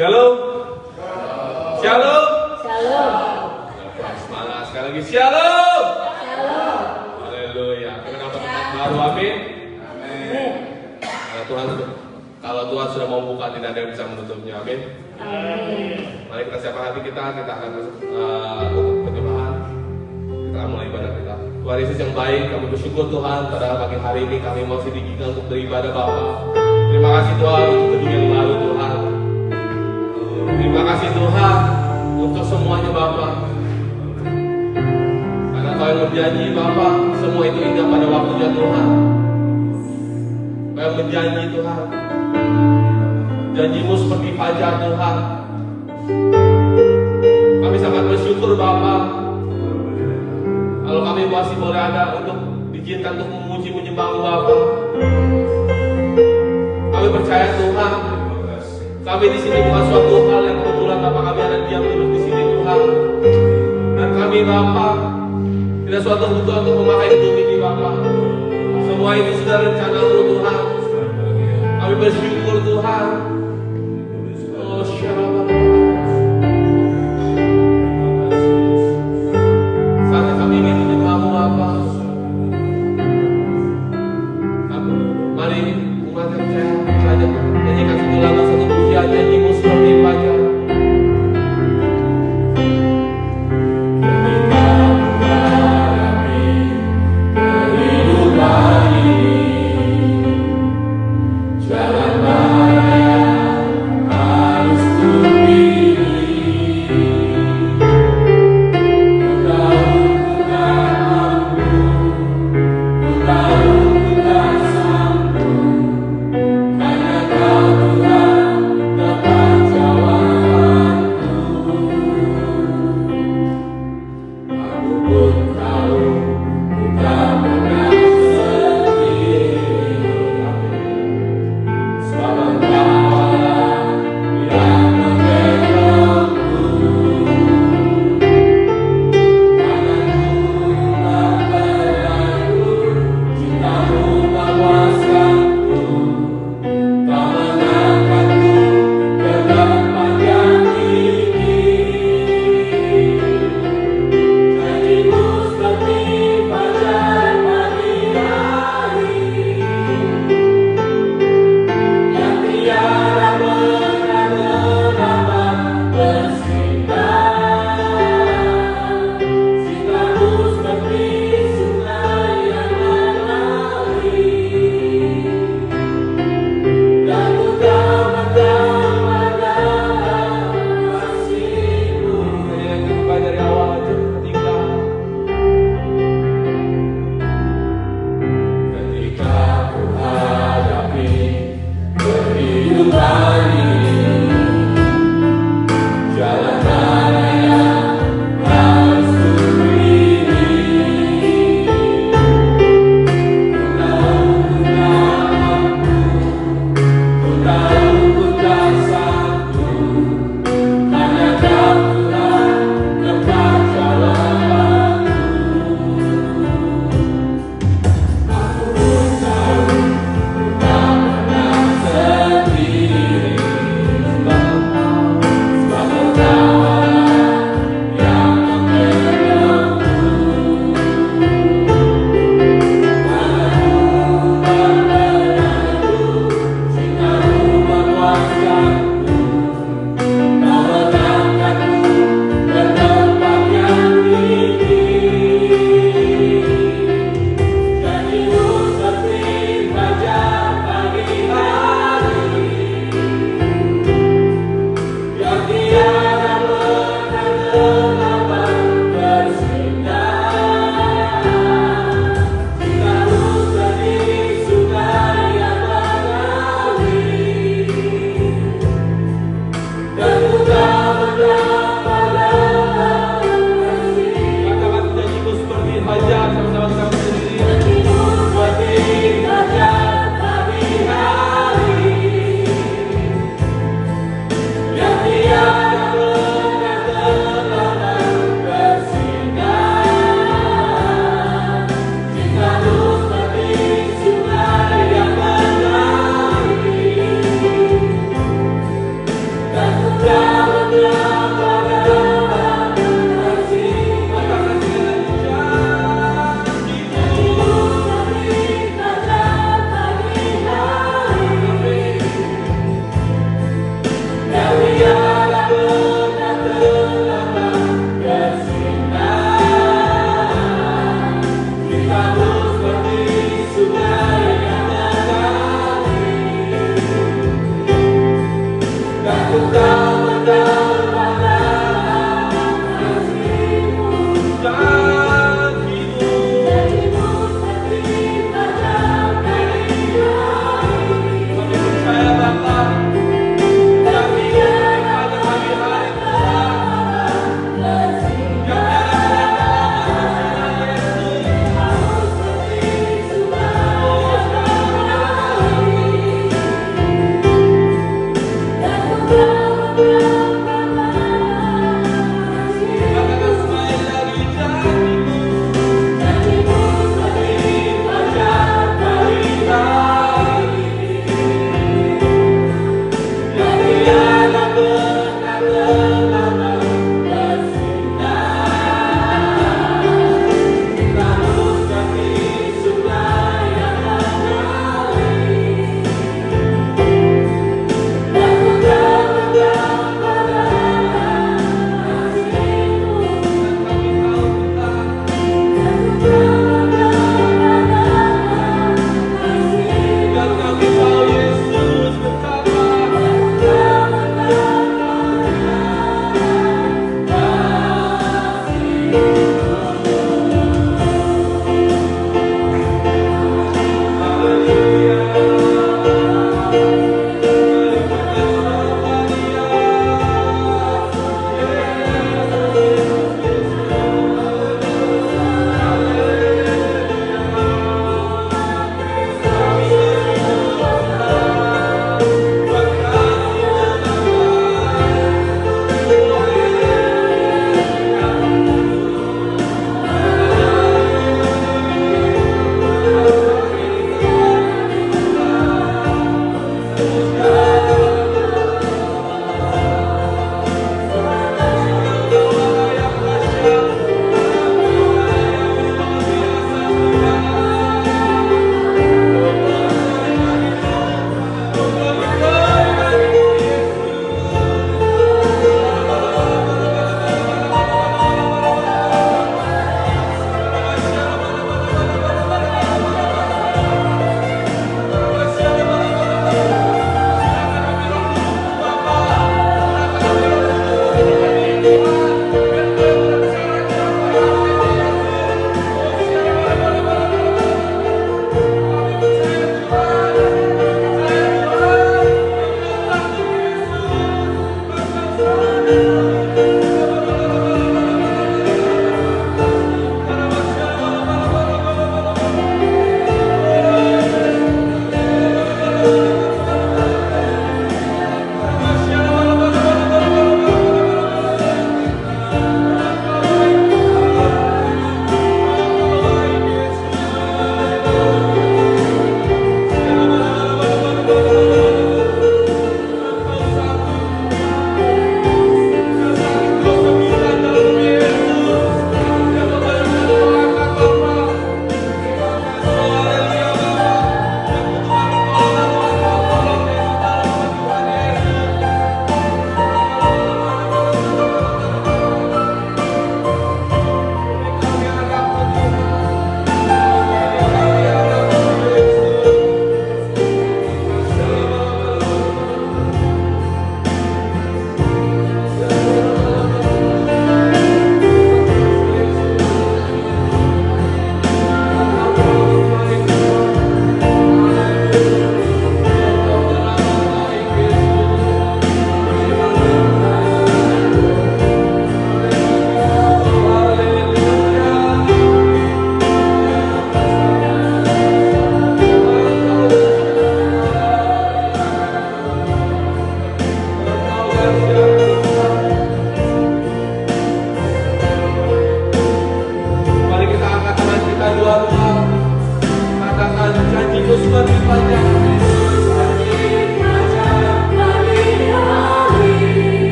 Shalom. Shalom. Shalom. Semangat sekali lagi. Shalom. Shalom. Haleluya. Kita dapat tempat baru. Amin. Amin. Kalau Tuhan sudah mau buka, tidak ada yang bisa menutupnya. Amin. Amin. Mari kita siapkan hati kita akan untuk penyembahan. Kita akan mulai ibadah kita. Tuhan Yesus yang baik, kami bersyukur Tuhan pada pagi hari ini kami masih diizinkan untuk beribadah Bapa. Terima kasih Tuhan untuk gedung yang baru Tuhan. Terima kasih Tuhan untuk semuanya Bapa. Karena Kau yang berjanji Bapa, semua itu indah pada waktunya Tuhan. Kau yang berjanji Tuhan. Janjimu seperti fajar Tuhan. Kami sangat bersyukur Bapa. Kalau kami masih boleh ada untuk diizinkan untuk memuji menyembah Bapa. Kami percaya Tuhan. Kami di sini bukan suatu hal yang kebetulan Bapa, kami ada diam duduk di sini Tuhan. Dan kami Bapa tidak suatu kebutuhan untuk memakai gedung ini Bapa. Semua itu sudah rencana-Mu Tuhan. Kami bersyukur Tuhan. Oh Shalom. Saat kami ingin menyembah-Mu Bapa. Mari umat yang percaya saja nyanyikan satu lagu, satu pujian, janjimu seperti fajar. Jalan baik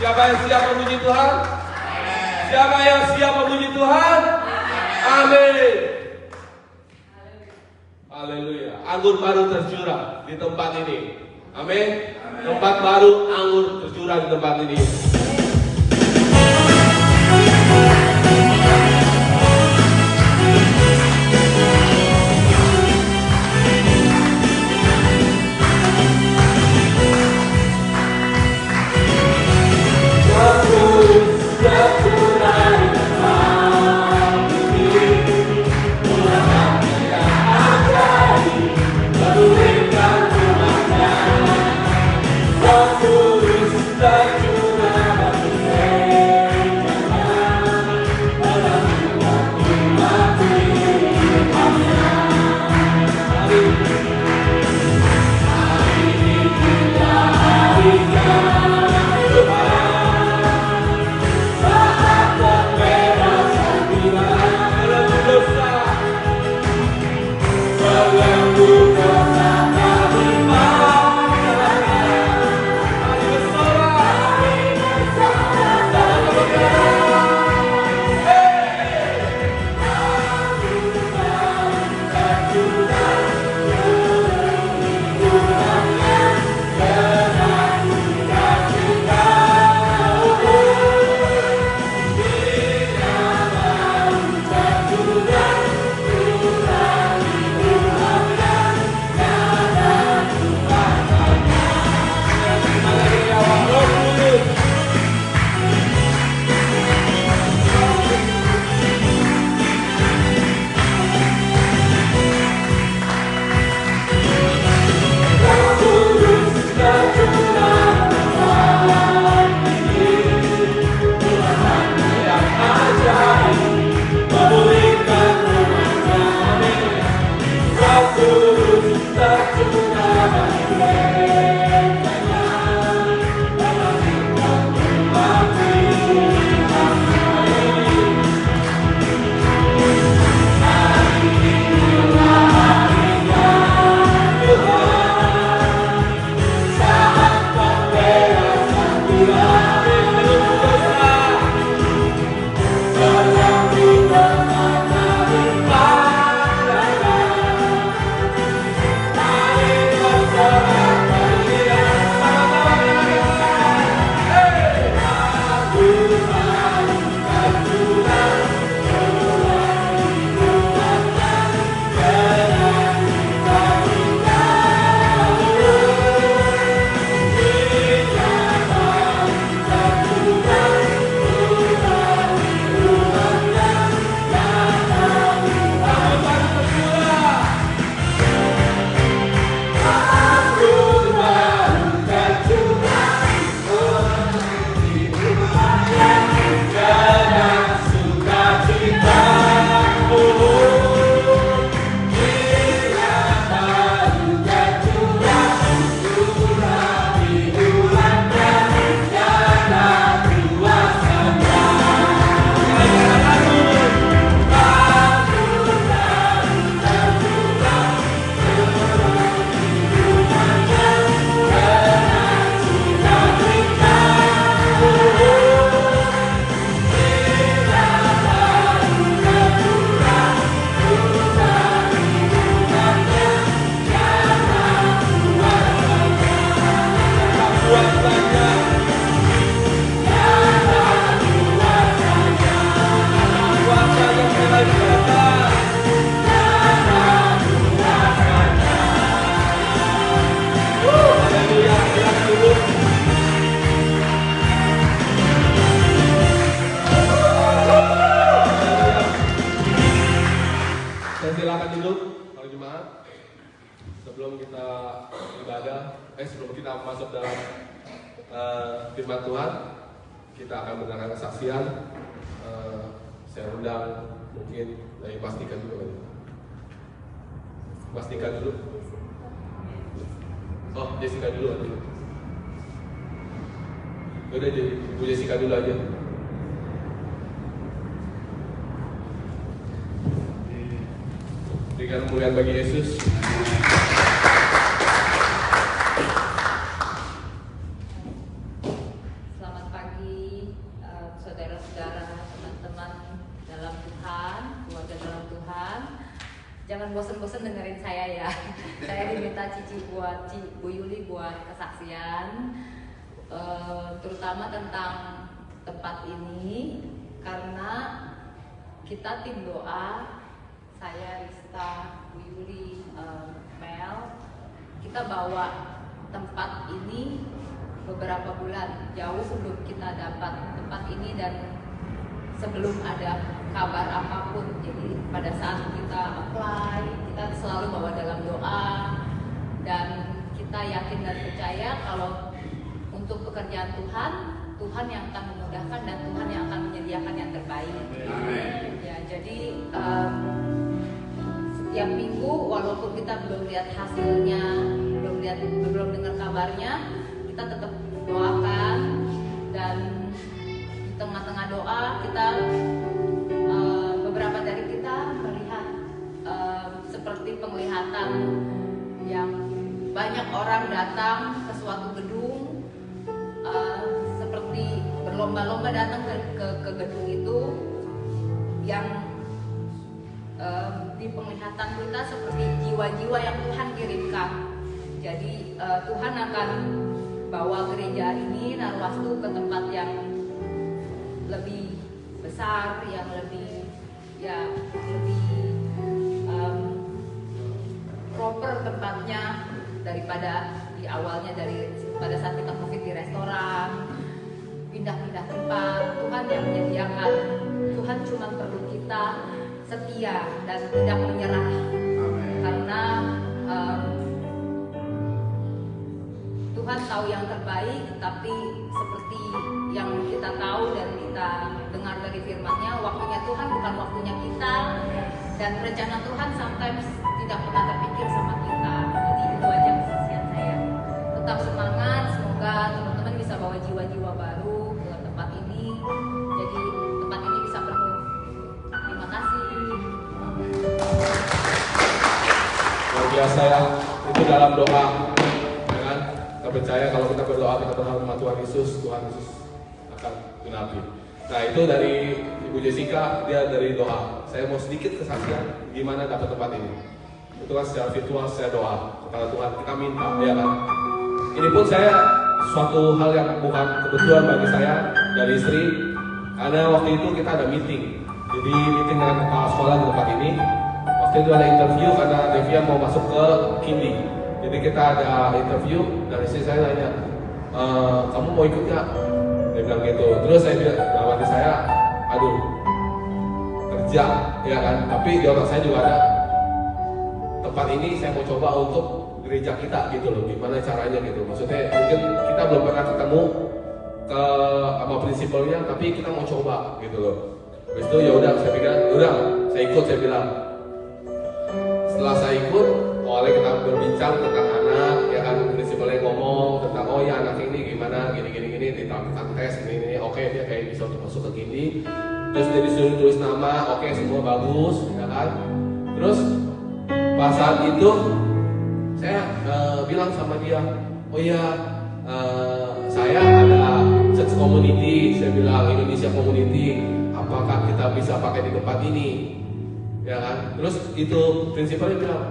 Siapa yang siap memuji Tuhan? Siapa yang siap memuji Tuhan? Amin. Haleluya. Anggur baru tercurah di tempat ini. Amin. Tempat baru anggur tercurah di tempat ini. Tercurah masuk dalam firman Tuhan. Kita akan mendengarkan kesaksian. Saya undang mungkin dari pastikan dulu. Pastikan dulu. Oh, Jessica dulu aja. Udah jadi Ibu Jessica dulu aja. Berikan kemuliaan bagi Yesus. Selamat pagi, saudara-saudara, teman-teman dalam Tuhan, keluarga dalam Tuhan. Jangan bosan-bosan dengerin saya ya. Saya diminta Bu Yuli buat kesaksian, terutama tentang tempat ini, karena kita tim doa, saya, Rista, Bu Yuli, Mel, kita bawa tempat ini beberapa bulan jauh sebelum kita dapat tempat ini dan sebelum ada kabar apapun. Jadi pada saat kita apply, kita selalu bawa dalam doa, dan kita yakin dan percaya kalau untuk pekerjaan Tuhan, Tuhan yang akan memudahkan dan Tuhan yang akan menyediakan yang terbaik. Ya, jadi setiap minggu walaupun kita belum lihat hasilnya, belum dengar kabarnya, kita tetap doakan, dan di tengah-tengah doa kita beberapa dari kita melihat seperti penglihatan yang banyak orang datang ke suatu gedung, seperti berlomba-lomba datang ke gedung itu, yang di penglihatan kita seperti jiwa-jiwa yang Tuhan kirimkan. Jadi Tuhan akan bawa gereja ini, Narwastu, ke tempat yang lebih besar, yang lebih proper tempatnya daripada di awalnya, pada saat kita COVID di restoran, pindah-pindah tempat. Tuhan yang menyediakan. Tuhan cuma perlu kita setia dan tidak menyerah. Karena Tuhan tahu yang terbaik, tapi seperti yang kita tahu dan kita dengar dari firman-Nya, waktunya Tuhan bukan waktunya kita, dan rencana Tuhan sometimes tidak pernah terpikir sama kita. Jadi itu aja kesaksian saya. Tetap semangat, semoga teman-teman bisa bawa jiwa-jiwa baru ke tempat ini. Jadi tempat ini bisa penuh. Terima kasih. Luar biasa ya, itu dalam doa, ya kan? Kita percaya kalau kita berdoa, kita berharap sama Tuhan Yesus akan genapi. Nah, itu dari Ibu Jessica, dia dari doa. Saya mau sedikit kesaksian gimana dapat tempat ini. Itu kan secara virtual saya doa kepada Tuhan, kita minta, ya kan? Ini pun saya suatu hal yang bukan kebetulan bagi saya dari istri, karena waktu itu kita ada meeting. Jadi meeting dengan kepala sekolah di tempat ini. Waktu itu ada interview karena Devian mau masuk ke Kindi. Jadi kita ada interview, dan istri saya nanya, kamu mau ikut nggak? Dia bilang gitu. Terus saya bilang, dalam hati saya, aduh, kerja, ya kan? Tapi di otak saya juga ada, tempat ini saya mau coba untuk gereja kita gitu loh. Gimana caranya gitu? Maksudnya mungkin kita belum pernah ketemu sama prinsipalnya, tapi kita mau coba gitu loh. Habis itu ya udah, saya pikir, udah, saya ikut, saya bilang. Setelah saya ikut, awalnya kita berbincang tentang anak, ya kan, prinsipalnya ngomong tentang, oh ya anak ini gimana, gini, ditampilkan tes, ini, oke, dia kayak bisa untuk masuk ke gini. Terus dia disuruh tulis nama, oke, semua bagus, ya kan. Terus pas saat itu saya bilang sama dia, oh iya, saya ada church community, saya bilang Indonesia community, apakah kita bisa pakai di tempat ini, ya kan? Terus itu prinsipalnya bilang,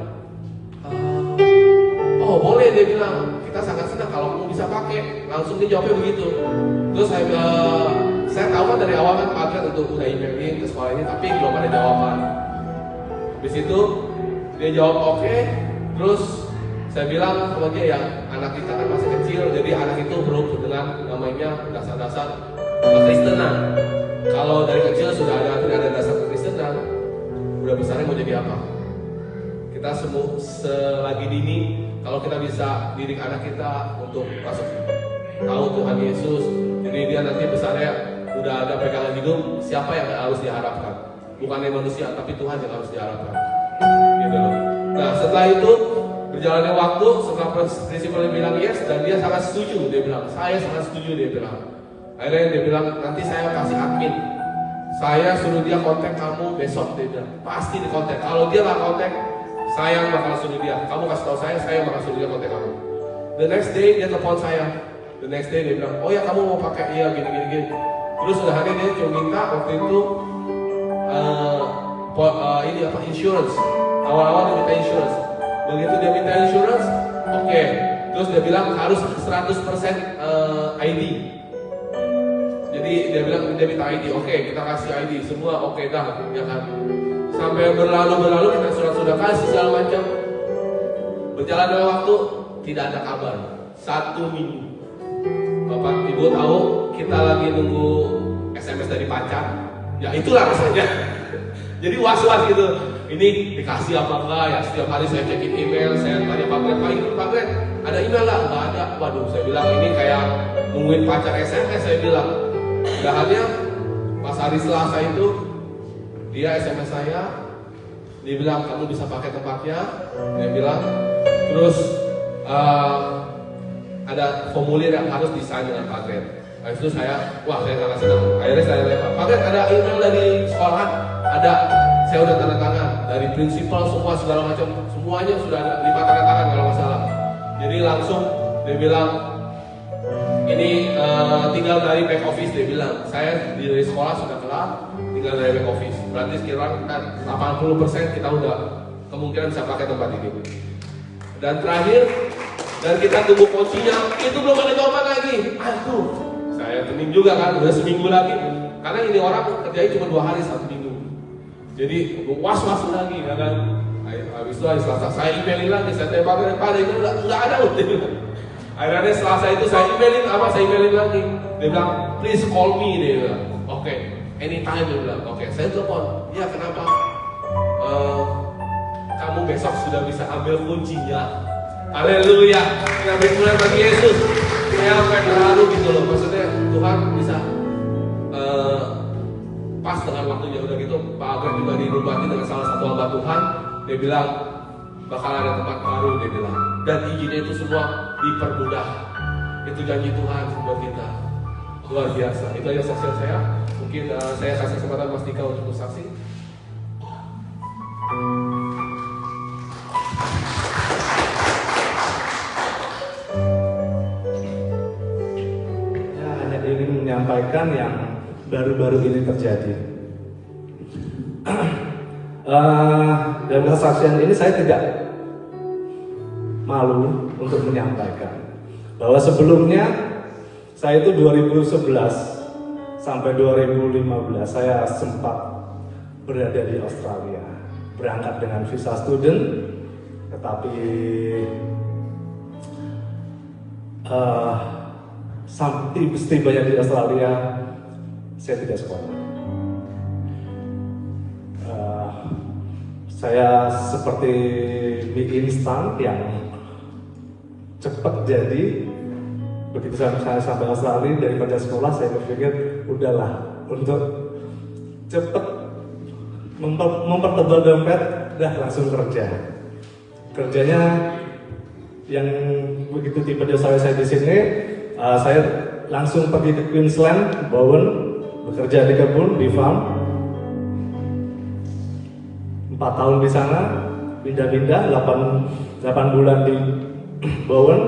oh boleh, dia bilang, kita sangat senang kalau kamu bisa pakai. Langsung dia jawabnya begitu. Terus saya tahu kan dari awal kan Pak Adrian untuk udah emailin ke sekolah ini, tapi belum ada jawaban. Habis itu dia jawab oke. Terus saya bilang sama dia, ya anak kita kan masih kecil, jadi anak itu perlu dengan namanya dasar-dasar kekristenan. Kalau dari kecil sudah tidak ada dasar kekristenan, udah besarnya mau jadi apa? Kita selagi dini, kalau kita bisa didik anak kita untuk untuk masuk tahu Tuhan Yesus. Jadi dia nanti besarnya udah ada pegangan hidup, siapa yang harus diharapkan? Bukannya manusia, tapi Tuhan yang harus diharapkan. Gitu loh. Nah setelah itu berjalannya waktu, setelah prinsipalnya bilang yes dan dia sangat setuju, dia bilang saya sangat setuju, dia bilang. Akhirnya dia bilang nanti saya kasih admin, saya suruh dia kontak kamu besok, dia bilang pasti di kontak. Kalau dia nggak kontak, saya bakal suruh dia. Kamu kasih tahu saya bakal suruh dia kontak kamu. The next day dia telepon saya. The next day dia bilang, oh ya kamu mau pakai iya gini. Terus udah hari dia cuma minta waktu itu ini apa insurance. Awal-awal dia minta insurance. Begitu dia minta insurance, oke. Terus dia bilang harus 100% ID. Jadi dia bilang dia minta ID, oke kita kasih ID semua, oke dah, ya kan. Sampai berlalu kita sudah kasih segala macam. Berjalan dengan waktu tidak ada kabar. 1 minggu. Bapak Ibu tahu kita lagi nunggu SMS dari pacar. Ya itulah rasanya. Jadi was-was gitu. Ini dikasih apa enggak ya? Setiap hari saya cekin email, saya tanya Pak Glenn, ada email lah? Enggak ada. Waduh, saya bilang ini kayak nungguin pacar SMS, saya bilang. Udahannya pas hari Selasa itu dia SMS saya, dia bilang kamu bisa pakai tempatnya, dia bilang. Terus ada formulir yang harus disign dengan Pak Glenn. Habis itu saya sangat senang. Akhirnya saya lempar, Pak Glenn ada email dari sekolahan? Ada. Saya udah tanda tangan dari prinsipal semua segala macam, semuanya sudah ada 5 tanda tangan kalau nggak salah. Jadi langsung dia bilang ini tinggal dari back office, dia bilang saya dari sekolah sudah kelar, tinggal dari back office. Berarti sekitar 80% kita udah kemungkinan bisa pakai tempat ini. Dan terakhir, dan kita tunggu kuncinya, itu belum ada jawaban lagi. Aduh, saya tening juga kan, udah seminggu lagi. Karena ini orang kerjanya cuma 2 hari 1 minggu. Jadi was-was lagi, ya kan. Habis itu hari Selasa saya emailin lagi, saya tanya Pak itu nggak ada loh. Akhirnya Selasa itu saya emailin lagi. Dia bilang, please call me, dia bilang. Oke, anytime, dia bilang. Oke, saya telepon. Ya kenapa? Kamu besok sudah bisa ambil kuncinya. Haleluya. Kita bersyukur bagi Yesus. Saya sampai terharu gitu loh. Maksudnya Tuhan bisa pas dengan waktunya. Udah gitu Pak Agam juga dirubati dengan salah satu hamba Tuhan. Dia bilang bakal ada tempat baru, dia bilang. Dan izinnya itu semua dipermudah. Itu janji Tuhan buat kita. Luar biasa. Itu aja saksian saya. Mungkin saya kasih kesempatan Mas Dika untuk bersaksi. Ya, hanya ingin menyampaikan yang baru-baru ini terjadi. Dalam kesaksian ini saya tidak malu untuk menyampaikan bahwa sebelumnya saya itu 2011 sampai 2015 saya sempat berada di Australia, berangkat dengan visa student, tetapi setibanya di Australia saya tidak sekolah. Saya seperti mie instan yang cepat jadi. Begitu saya sampai Australia daripada sekolah, saya berpikir udahlah untuk cepat mempertebal dompet, udah langsung kerja. Kerjanya yang begitu tiba saya di sini, saya langsung pergi ke Queensland, Bowen, bekerja di kebun, di farm. 4 tahun di sana, pindah-pindah, 8 bulan di Bowen,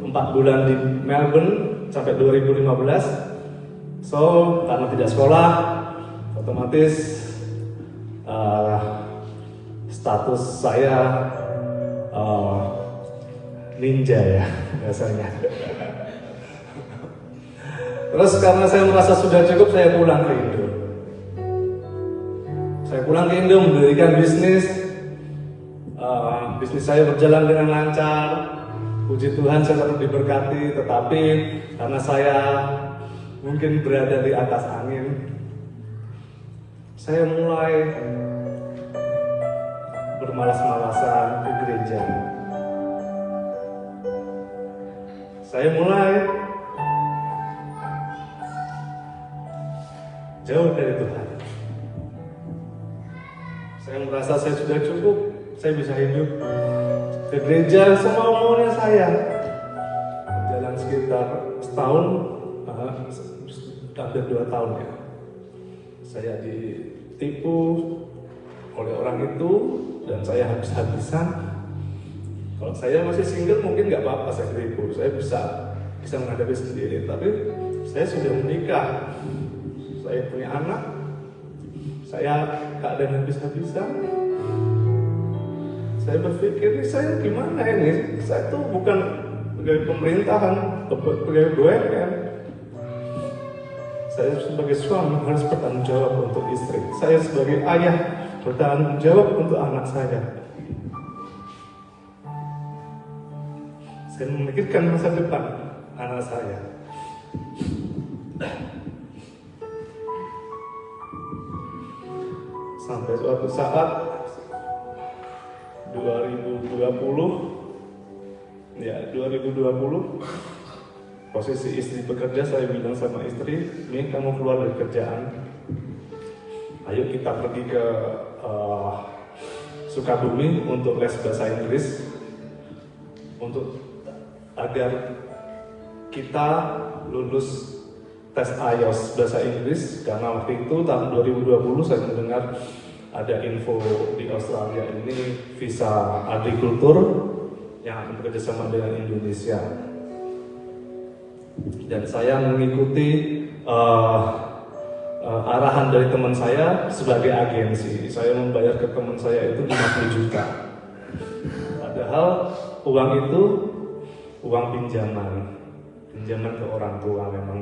4 bulan di Melbourne sampai 2015. So, karena tidak sekolah, otomatis status saya ninja ya biasanya. Terus karena saya merasa sudah cukup, saya pulang ke Indo. Saya pulang ke Indo mendirikan bisnis. Bisnis saya berjalan dengan lancar. Puji Tuhan saya tetap diberkati. Tetapi karena saya mungkin berada di atas angin, saya mulai bermalas-malasan ke gereja. saya mulai jauh dari Tuhan. Saya merasa saya sudah cukup, saya bisa hidup ke gereja semua maunya saya. Jalan sekitar setahun, hampir 2 tahun ya. Saya ditipu oleh orang itu dan saya habis-habisan. Kalau saya masih single mungkin nggak apa-apa saya ditipu, saya bisa menghadapi sendiri. Tapi saya sudah menikah, saya punya anak, saya keadaan habis-habisan. Saya berpikir, saya gimana ini? Saya tuh bukan pegawai pemerintahan, pegawai BUMN. Saya sebagai suami harus bertanggung jawab untuk istri. Saya sebagai ayah bertanggung jawab untuk anak saya. Saya memikirkan masa depan anak saya. Sampai suatu saat 2020 posisi istri bekerja, saya bilang sama istri, "Mi, kamu keluar dari kerjaan, ayo kita pergi ke Sukabumi untuk les bahasa Inggris, agar kita lulus tes IELTS bahasa Inggris." Karena waktu itu tahun 2020 saya mendengar ada info di Australia ini visa agrikultur yang akan bekerja sama dengan Indonesia. Dan saya mengikuti arahan dari teman saya sebagai agensi. Saya membayar ke teman saya itu 50 juta. Padahal uang itu uang pinjaman ke orang tua memang.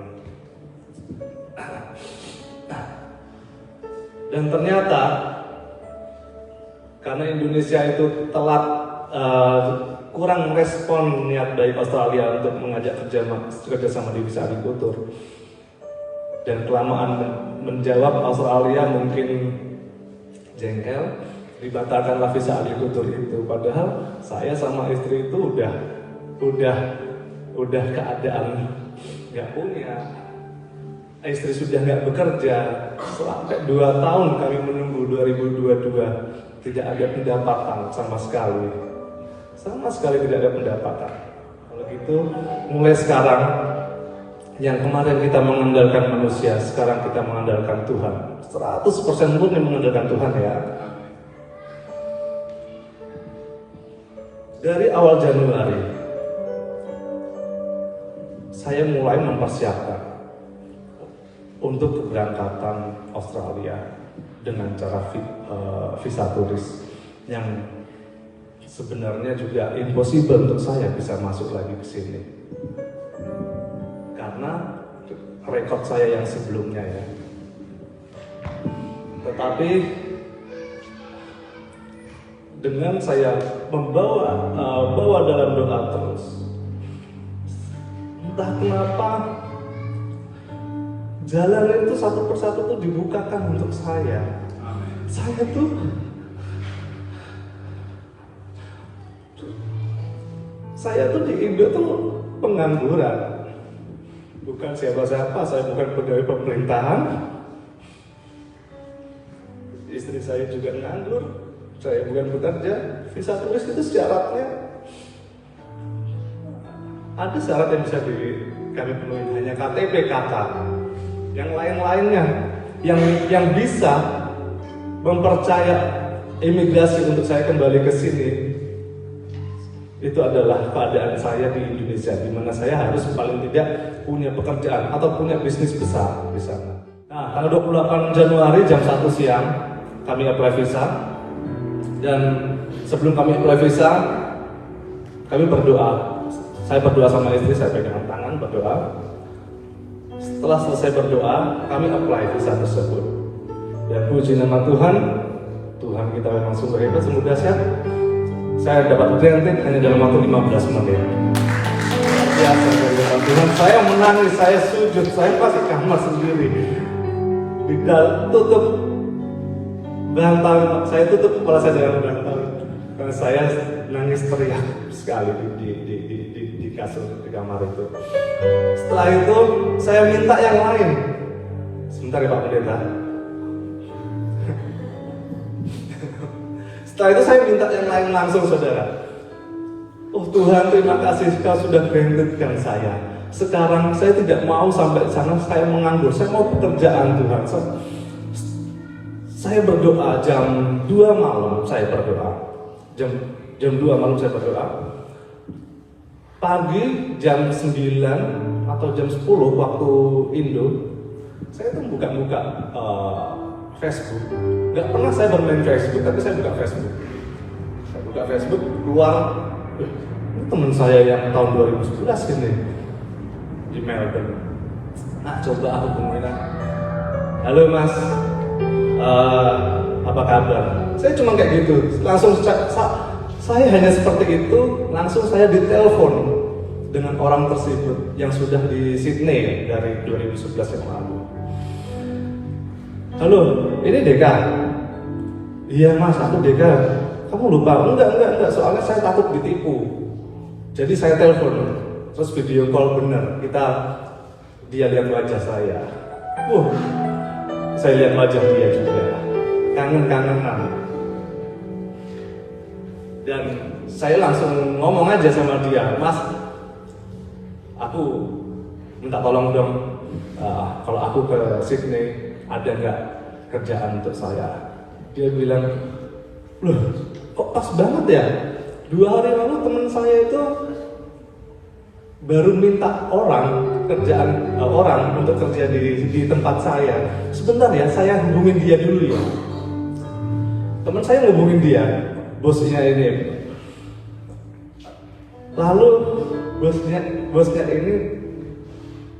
Dan ternyata karena Indonesia itu telat, kurang respon niat baik Australia untuk mengajak kerjasama di visa agrikultur, dan kelamaan menjawab, Australia mungkin jengkel, dibatalkanlah visa agrikultur itu. Padahal saya sama istri itu udah keadaan nggak punya, istri sudah nggak bekerja sampai 2 tahun kami menunggu 2022, tidak ada pendapatan sama sekali tidak ada pendapatan. Kalau gitu mulai sekarang, yang kemarin kita mengandalkan manusia, sekarang kita mengandalkan Tuhan. 100% murni mengandalkan Tuhan ya. Dari awal Januari saya mulai mempersiapkan untuk keberangkatan Australia dengan cara visa turis yang sebenarnya juga impossible untuk saya bisa masuk lagi ke sini karena rekod saya yang sebelumnya ya. Tetapi dengan saya bawa dalam doa terus, entah kenapa jalan itu satu persatu tuh dibukakan untuk saya. Saya tuh di Indo tuh pengangguran, bukan siapa-siapa, saya bukan pegawai pemerintahan. Istri saya juga nganggur, saya bukan bekerja. Visa turis itu syaratnya ada syarat yang bisa kami penuhi, hanya KTP, KK. Yang lain-lainnya yang bisa mempercaya imigrasi untuk saya kembali ke sini, itu adalah keadaan saya di Indonesia, di mana saya harus paling tidak punya pekerjaan atau punya bisnis besar di sana. Nah, tanggal 28 Januari jam 1 siang kami apply visa, dan sebelum kami apply visa kami berdoa. Saya berdoa sama istri, saya pegang tangan berdoa. Setelah selesai berdoa, kami apply visa tersebut. Dan puji nama Tuhan, Tuhan kita memang sungguh hebat, sungguh dahsyat. Saya dapat granted hanya dalam waktu 15 menit. Biasa dari Tuhan, saya menangis, saya sujud, saya pasti kamar sendiri. Tutup bantal, saya tutup kepala saya dengan bantal. Saya nangis teriak sekali di kasur di kamar itu. Setelah itu saya minta yang lain. Sebentar ya Pak Pendeta. Setelah itu saya minta yang lain langsung, saudara. Oh Tuhan, terima kasih Kau sudah granted-kan saya. Sekarang saya tidak mau sampai sana saya menganggur. Saya mau pekerjaan Tuhan. Saya berdoa jam 2 malam, saya berdoa. Jam 2 malam saya berdoa. Pagi jam 9 atau jam 10 waktu Indo, saya tuh buka-buka Facebook. Gak pernah saya bermain Facebook, tapi saya buka Facebook. Saya buka Facebook, keluar ini teman saya yang tahun 2011 ini di Melbourne. Nah, coba aku temuin. Halo Mas, apa kabar? Saya cuma kayak gitu, langsung saya hanya seperti itu, langsung saya ditelepon dengan orang tersebut yang sudah di Sydney dari 2011 yang lalu. Halo, ini Deka. Iya Mas, aku Deka. Kamu lupa? Enggak, soalnya saya takut ditipu. Jadi saya telepon, terus video call bener. Dia lihat wajah saya. Saya lihat wajah dia juga. Kangen-kangenan. Dan saya langsung ngomong aja sama dia, Mas, aku minta tolong dong, kalau aku ke Sydney ada nggak kerjaan untuk saya? Dia bilang, loh kok pas banget ya? 2 hari lalu teman saya itu baru minta kerjaan orang untuk kerja di tempat saya. Sebentar ya, saya hubungin dia dulu ya. Teman saya ngubungin dia, bosnya ini. Lalu bosnya ini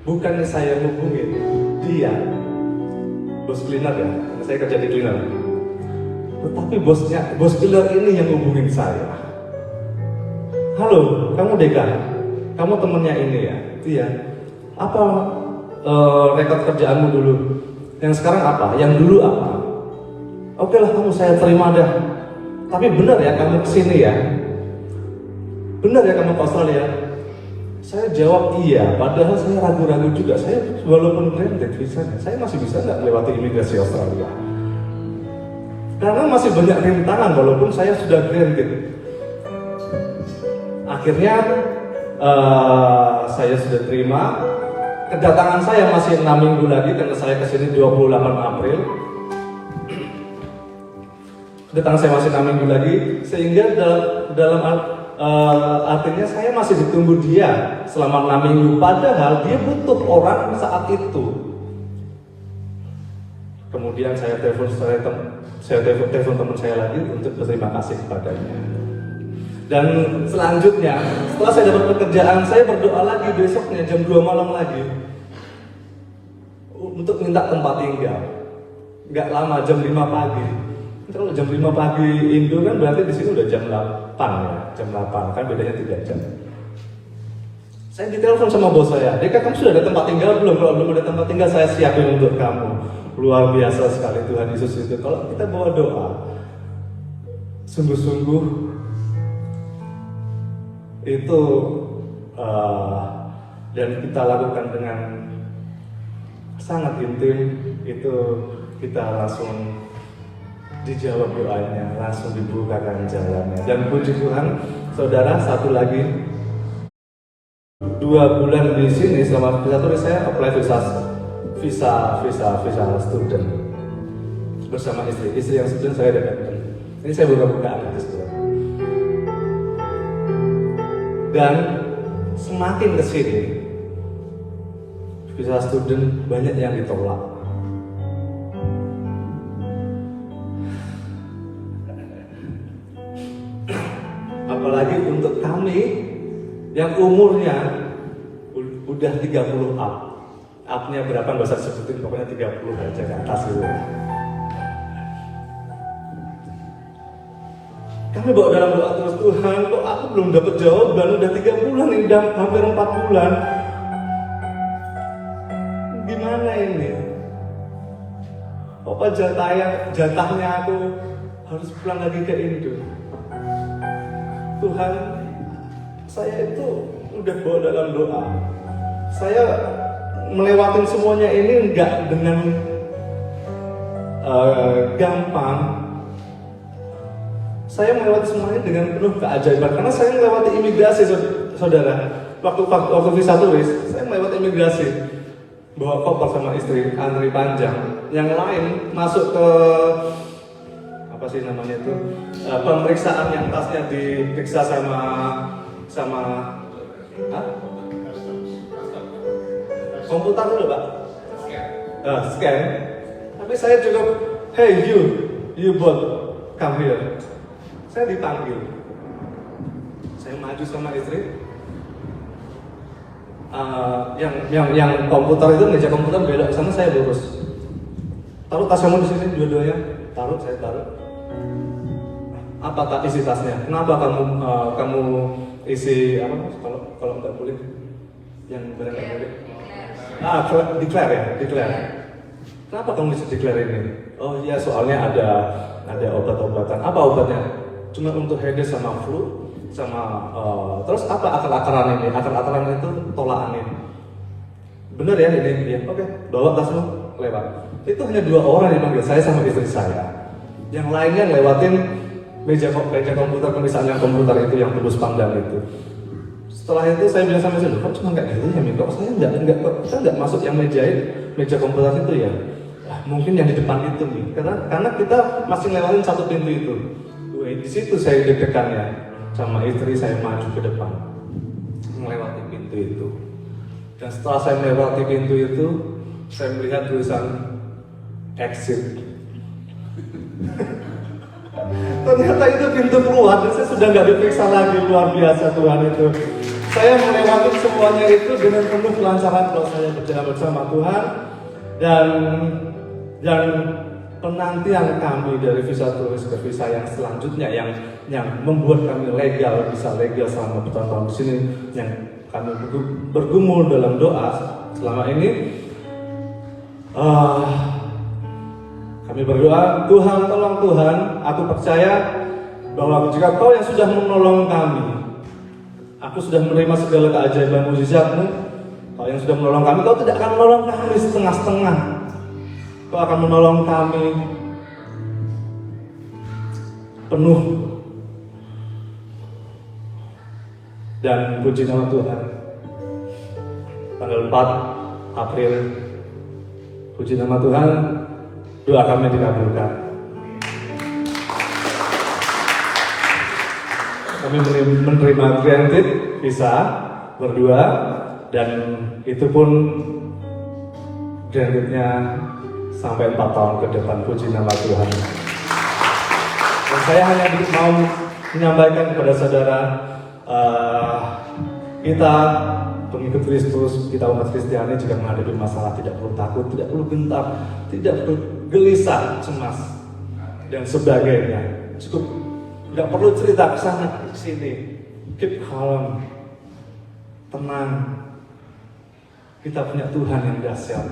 bukannya saya hubungin dia, bos cleaner ya, saya kerja di cleaner. Tetapi bos cleaner ini yang hubungin saya. Halo, kamu Deka, kamu temennya ini ya? Iya. Apa rekod kerjaanmu dulu? Yang sekarang apa? Yang dulu apa? Oke lah, kamu saya terima dah. Tapi benar ya kamu kesini ya? Benar ya kamu ke Australia? Saya jawab iya, padahal saya ragu-ragu juga. Saya walaupun granted visanya, saya masih bisa nggak melewati imigrasi Australia? Karena masih banyak rintangan walaupun saya sudah granted. Akhirnya saya sudah terima. Kedatangan saya masih 6 minggu lagi karena saya kesini 28 April. Kedatangan saya masih 6 minggu lagi, sehingga dalam artinya saya masih ditunggu dia selama 6 minggu. Padahal dia butuh orang saat itu. Kemudian saya telepon teman saya lagi untuk berterima kasih kepadanya. Dan selanjutnya, setelah saya dapat pekerjaan, saya berdoa lagi besoknya jam 2 malam lagi untuk minta tempat tinggal. Nggak lama, jam 5 pagi. Kalau jam 5 pagi Indo kan berarti di sini udah jam 8 ya, jam 8 kan bedanya 3 jam. Saya ditelepon sama bos saya, Deka kamu sudah ada tempat tinggal belum? Kalau belum ada tempat tinggal saya siapin untuk kamu. Luar biasa sekali Tuhan Yesus itu. Kalau kita bawa doa, sungguh-sungguh itu dan kita lakukan dengan sangat intim, itu kita langsung dijawab doanya, langsung dibukakan jalannya. Dan puji Tuhan, saudara, satu lagi 2 bulan di sini selama visa turis saya apply visa student bersama istri yang student saya dapatkan. Ini saya buka-bukaan aja saudara. Dan semakin kesini visa student banyak yang ditolak. Apalagi untuk kami yang umurnya udah 30 up. Up-nya berapa nggak usah sebutin, pokoknya 30 aja ke atas gitu. Kami bawa dalam doa terus, Tuhan kok aku belum dapat jawaban, udah 3 bulan ini, udah hampir 4 bulan. Gimana ini? Apa jatahnya aku harus pulang lagi ke Indo? Tuhan, saya itu udah bawa dalam doa. Saya melewatin semuanya ini enggak dengan gampang. Saya melewati semuanya dengan penuh keajaiban karena saya melewati imigrasi, saudara. Waktu visa turis, saya melewati imigrasi. Bawa koper sama istri, antri panjang. Yang lain masuk ke apa sih namanya itu, pemeriksaan yang tasnya diperiksa sama komputer dulu, Pak. Scan. Tapi saya juga, hey you both come here. Saya dipanggil. Saya maju sama istri. Yang komputer itu, meja komputer belok ke sana, saya lurus. Taruh tas kamu di sini, dua-duanya. Taruh, saya taruh. Apa tak isi tasnya? Kenapa kamu isi apa? Kalau nggak boleh, yang barang-barang. Declare. Kenapa kamu bisa declare ini? Oh iya, soalnya ada obat-obatan. Apa obatnya? Cuma untuk headache sama flu, sama terus apa akar-akaran ini? Akar-akaran itu tolak angin. Bener ya ini? Ya, oke. Bawa tasmu, lewat. Itu hanya 2 orang yang manggil saya sama istri saya. Yang lainnya lewatin meja komputer, pemisahan komputer itu yang tembus pandang itu. Setelah itu saya bilang sama istri, kok cuma nggak gitu ya, kok saya nggak masuk yang meja komputer itu ya. Mungkin yang di depan itu nih, karena kita masih lewatin satu pintu itu. Di situ saya deg-degannya sama istri, saya maju ke depan melewati pintu itu. Dan setelah saya melewati pintu itu, saya melihat tulisan exit. Ternyata itu pintu keluar dan saya sudah nggak diperiksa lagi. Luar biasa Tuhan itu. Saya melewati semuanya itu dengan penuh kelancaran kalau saya berjalan bersama Tuhan. Dan penantian kami dari visa turis ke visa yang selanjutnya yang membuat kami bisa legal selama bertahun-tahun di sini, yang kami bergumul dalam doa selama ini. Kami berdoa, Tuhan tolong Tuhan, aku percaya bahwa jika Kau yang sudah menolong kami, aku sudah menerima segala keajaiban mujizat-Mu. Kau yang sudah menolong kami, Kau tidak akan menolong kami setengah-setengah. Kau akan menolong kami penuh. Dan puji nama Tuhan, tanggal 4 April, puji nama Tuhan, doa kami dikabulkan. Kami menerima granted visa berdua, dan itu pun grantednya sampai 4 tahun ke depan. Puji nama Tuhan. Dan saya hanya mau menyampaikan kepada saudara, kita pengikut Kristus, kita umat Kristiani jika menghadapi masalah tidak perlu takut, tidak perlu gentar, tidak perlu gelisah, cemas dan sebagainya. Cukup, tidak perlu cerita ke sana ke sini. Keep calm, tenang. Kita punya Tuhan yang dahsyat.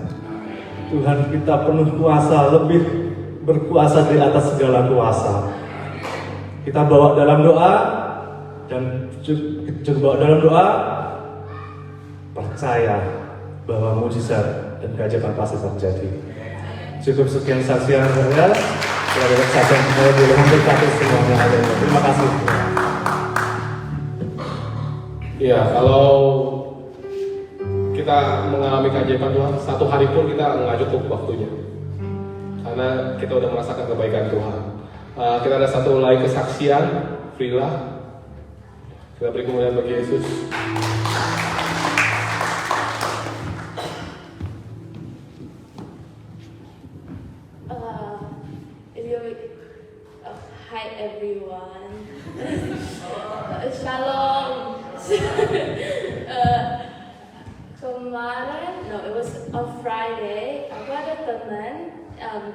Tuhan kita penuh kuasa, lebih berkuasa di atas segala kuasa. Kita bawa dalam doa, dan bawa dalam doa, percaya bahwa mujizat dan keajaiban pasti terjadi. Cukup sekian saksian saya. Terima kasih saksian saya di hampir satu semuanya. Terima kasih. Ya, kalau kita mengalami keajaiban Tuhan, 1 hari pun kita nggak cukup waktunya, karena kita udah merasakan kebaikan Tuhan. Kita ada satu lagi kesaksian, Frila. Kita beri kemuliaan bagi Yesus. Hi everyone. Shalom. Kemarin, it was on Friday. Aku ada teman,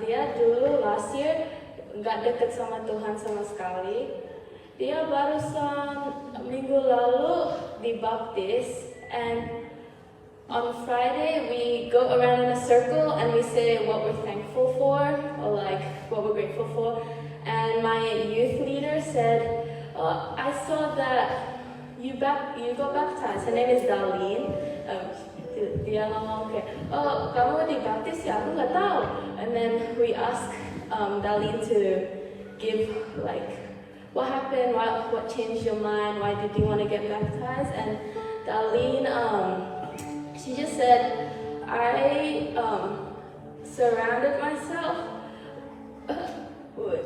dia dulu last year nggak deket sama Tuhan sama sekali. Dia barusan minggu lalu dibaptis, and on Friday we go around in a circle and we say what we're thankful for, or like what we're grateful for. And my youth leader said, I saw that you got baptized. Her name is Darlene. Dia ngomong kayak, oh kamu dibaptis ya, aku nggak tahu. And then we ask Darlene to give like what happened, what changed your mind, why did you want to get baptized? And Darlene, she just said, I surrounded myself with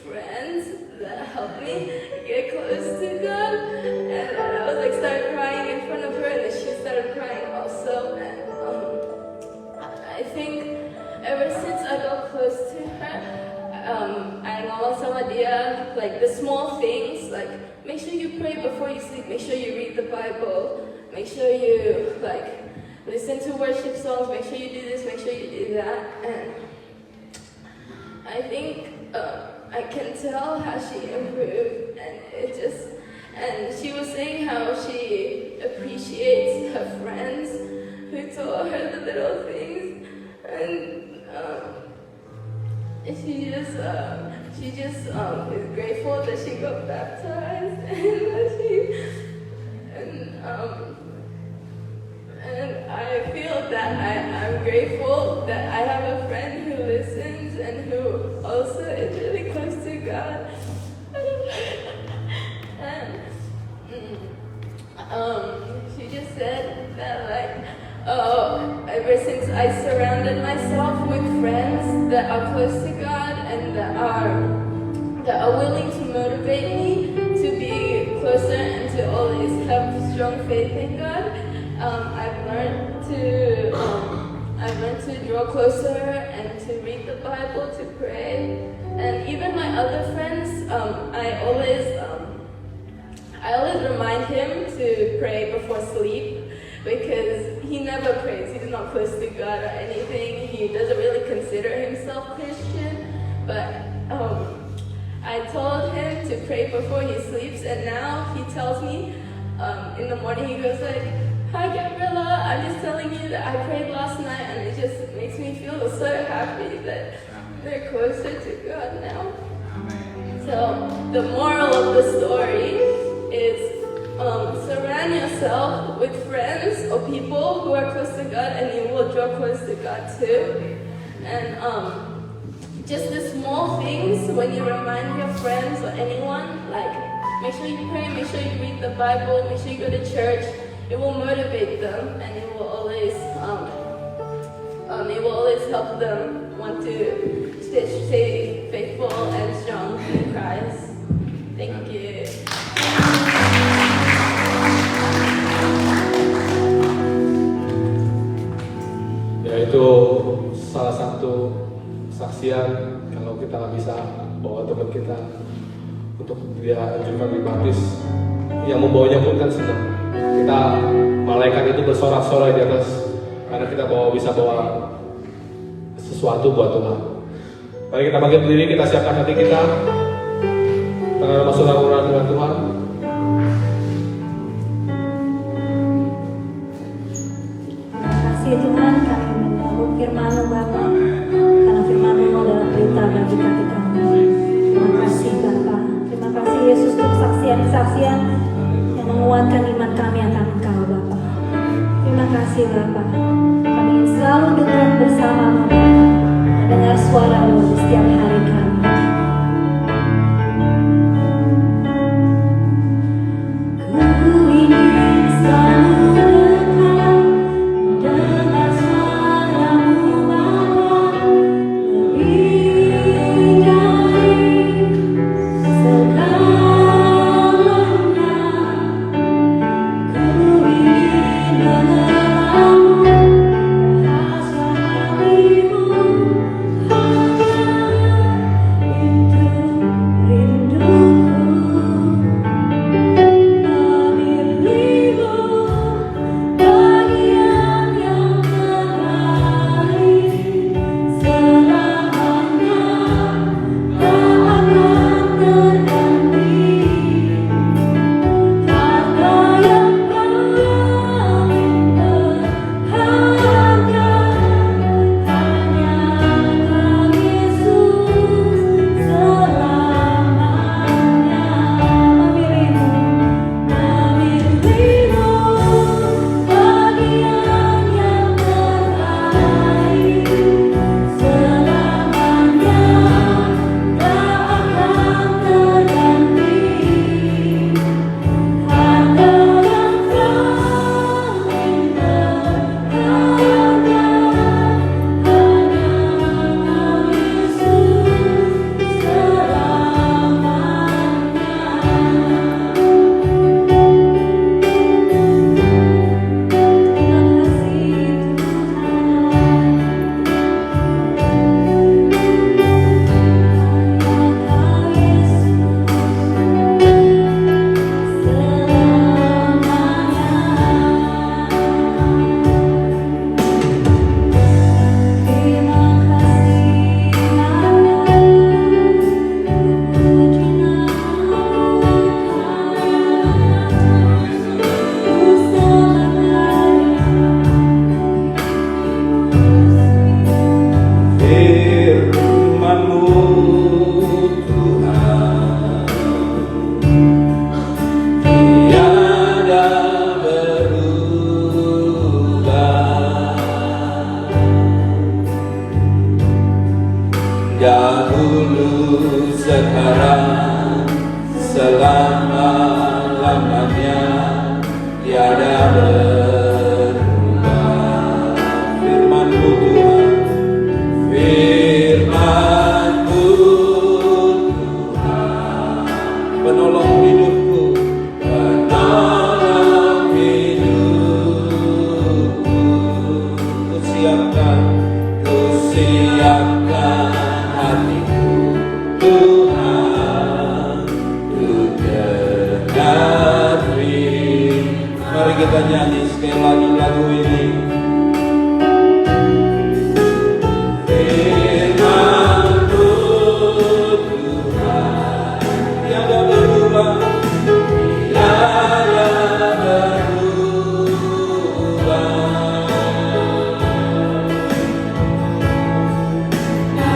friends that helped me get close to God, and I was like started crying in front of her, and then she started crying also. And I think ever since I got close to her, I ngomong sama dia like the small things, like make sure you pray before you sleep, make sure you read the Bible, make sure you like listen to worship songs, make sure you do this, make sure you do that. And I think I can tell how she improved, and she was saying how she appreciates her friends who taught her the little things, and she just is grateful that she got baptized, and I feel that I'm grateful that I have a friend who listens and who also is really close to God. And she just said that like, ever since I surrounded myself with friends that are close to God and that are willing to motivate me to be closer and to always have strong faith in God, I've learned to draw closer and to read the Bible, to pray. And even my other friends, I always remind him to pray before sleep, because he never prays. He's not close to God or anything. He doesn't really consider himself Christian, but I told him to pray before he sleeps, and now he tells me in the morning, he goes like, "Hi Gabriela, I'm just telling you that I prayed last night," and it just makes me feel so happy that they're closer to God now. So the moral of the story is surround yourself with friends or people who are close to God, and you will draw close to God too. And just the small things, when you remind your friends or anyone, like make sure you pray, make sure you read the Bible, make sure you go to church. It will motivate them, and it will always help them want to stay faithful and strong in Christ. Thank you. Ya, itu salah satu kesaksian kalau kita nggak bisa bawa teman kita untuk dia juga dibaptis, yang membawanya pun kan senang. Kita malaikat itu bersorak-sorai di atas karena kita bisa bawa sesuatu buat Tuhan. Mari kita bangkit berdiri, kita siapkan hati kita, kita masuk dalam urusan dengan Tuhan. Terima kasih Tuhan, kami menyambut firman-Mu Bapa, karena firman-Mu adalah berita bagi kami. Terima kasih Bapa, terima kasih Yesus untuk kesaksian-kesaksian yang menguatkan iman kami akan Engkau Bapa. Terima kasih Bapa, kami ingin selalu dekat bersama-Mu Bapa, mendengar suara-Mu di setiap hari kami. Ku ingin selalu dekat mendengar suara-Mu Bapa, lebih dari segalanya. Ku ingin mengenal rahasia hati-Mu. dulu, sekarang, selama-lamanya, tiada berubah. Firman-Mu Tuhan, Firman-Mu Tuhan, penolong hidupku, penolong hidupku. Kusiapkan hatiku, Tuhan, untuk dengar firman. Mari kita nyanyi sekali lagi lagu ini. Firman-Mu Tuhan, tiada berubah, tiada berubah.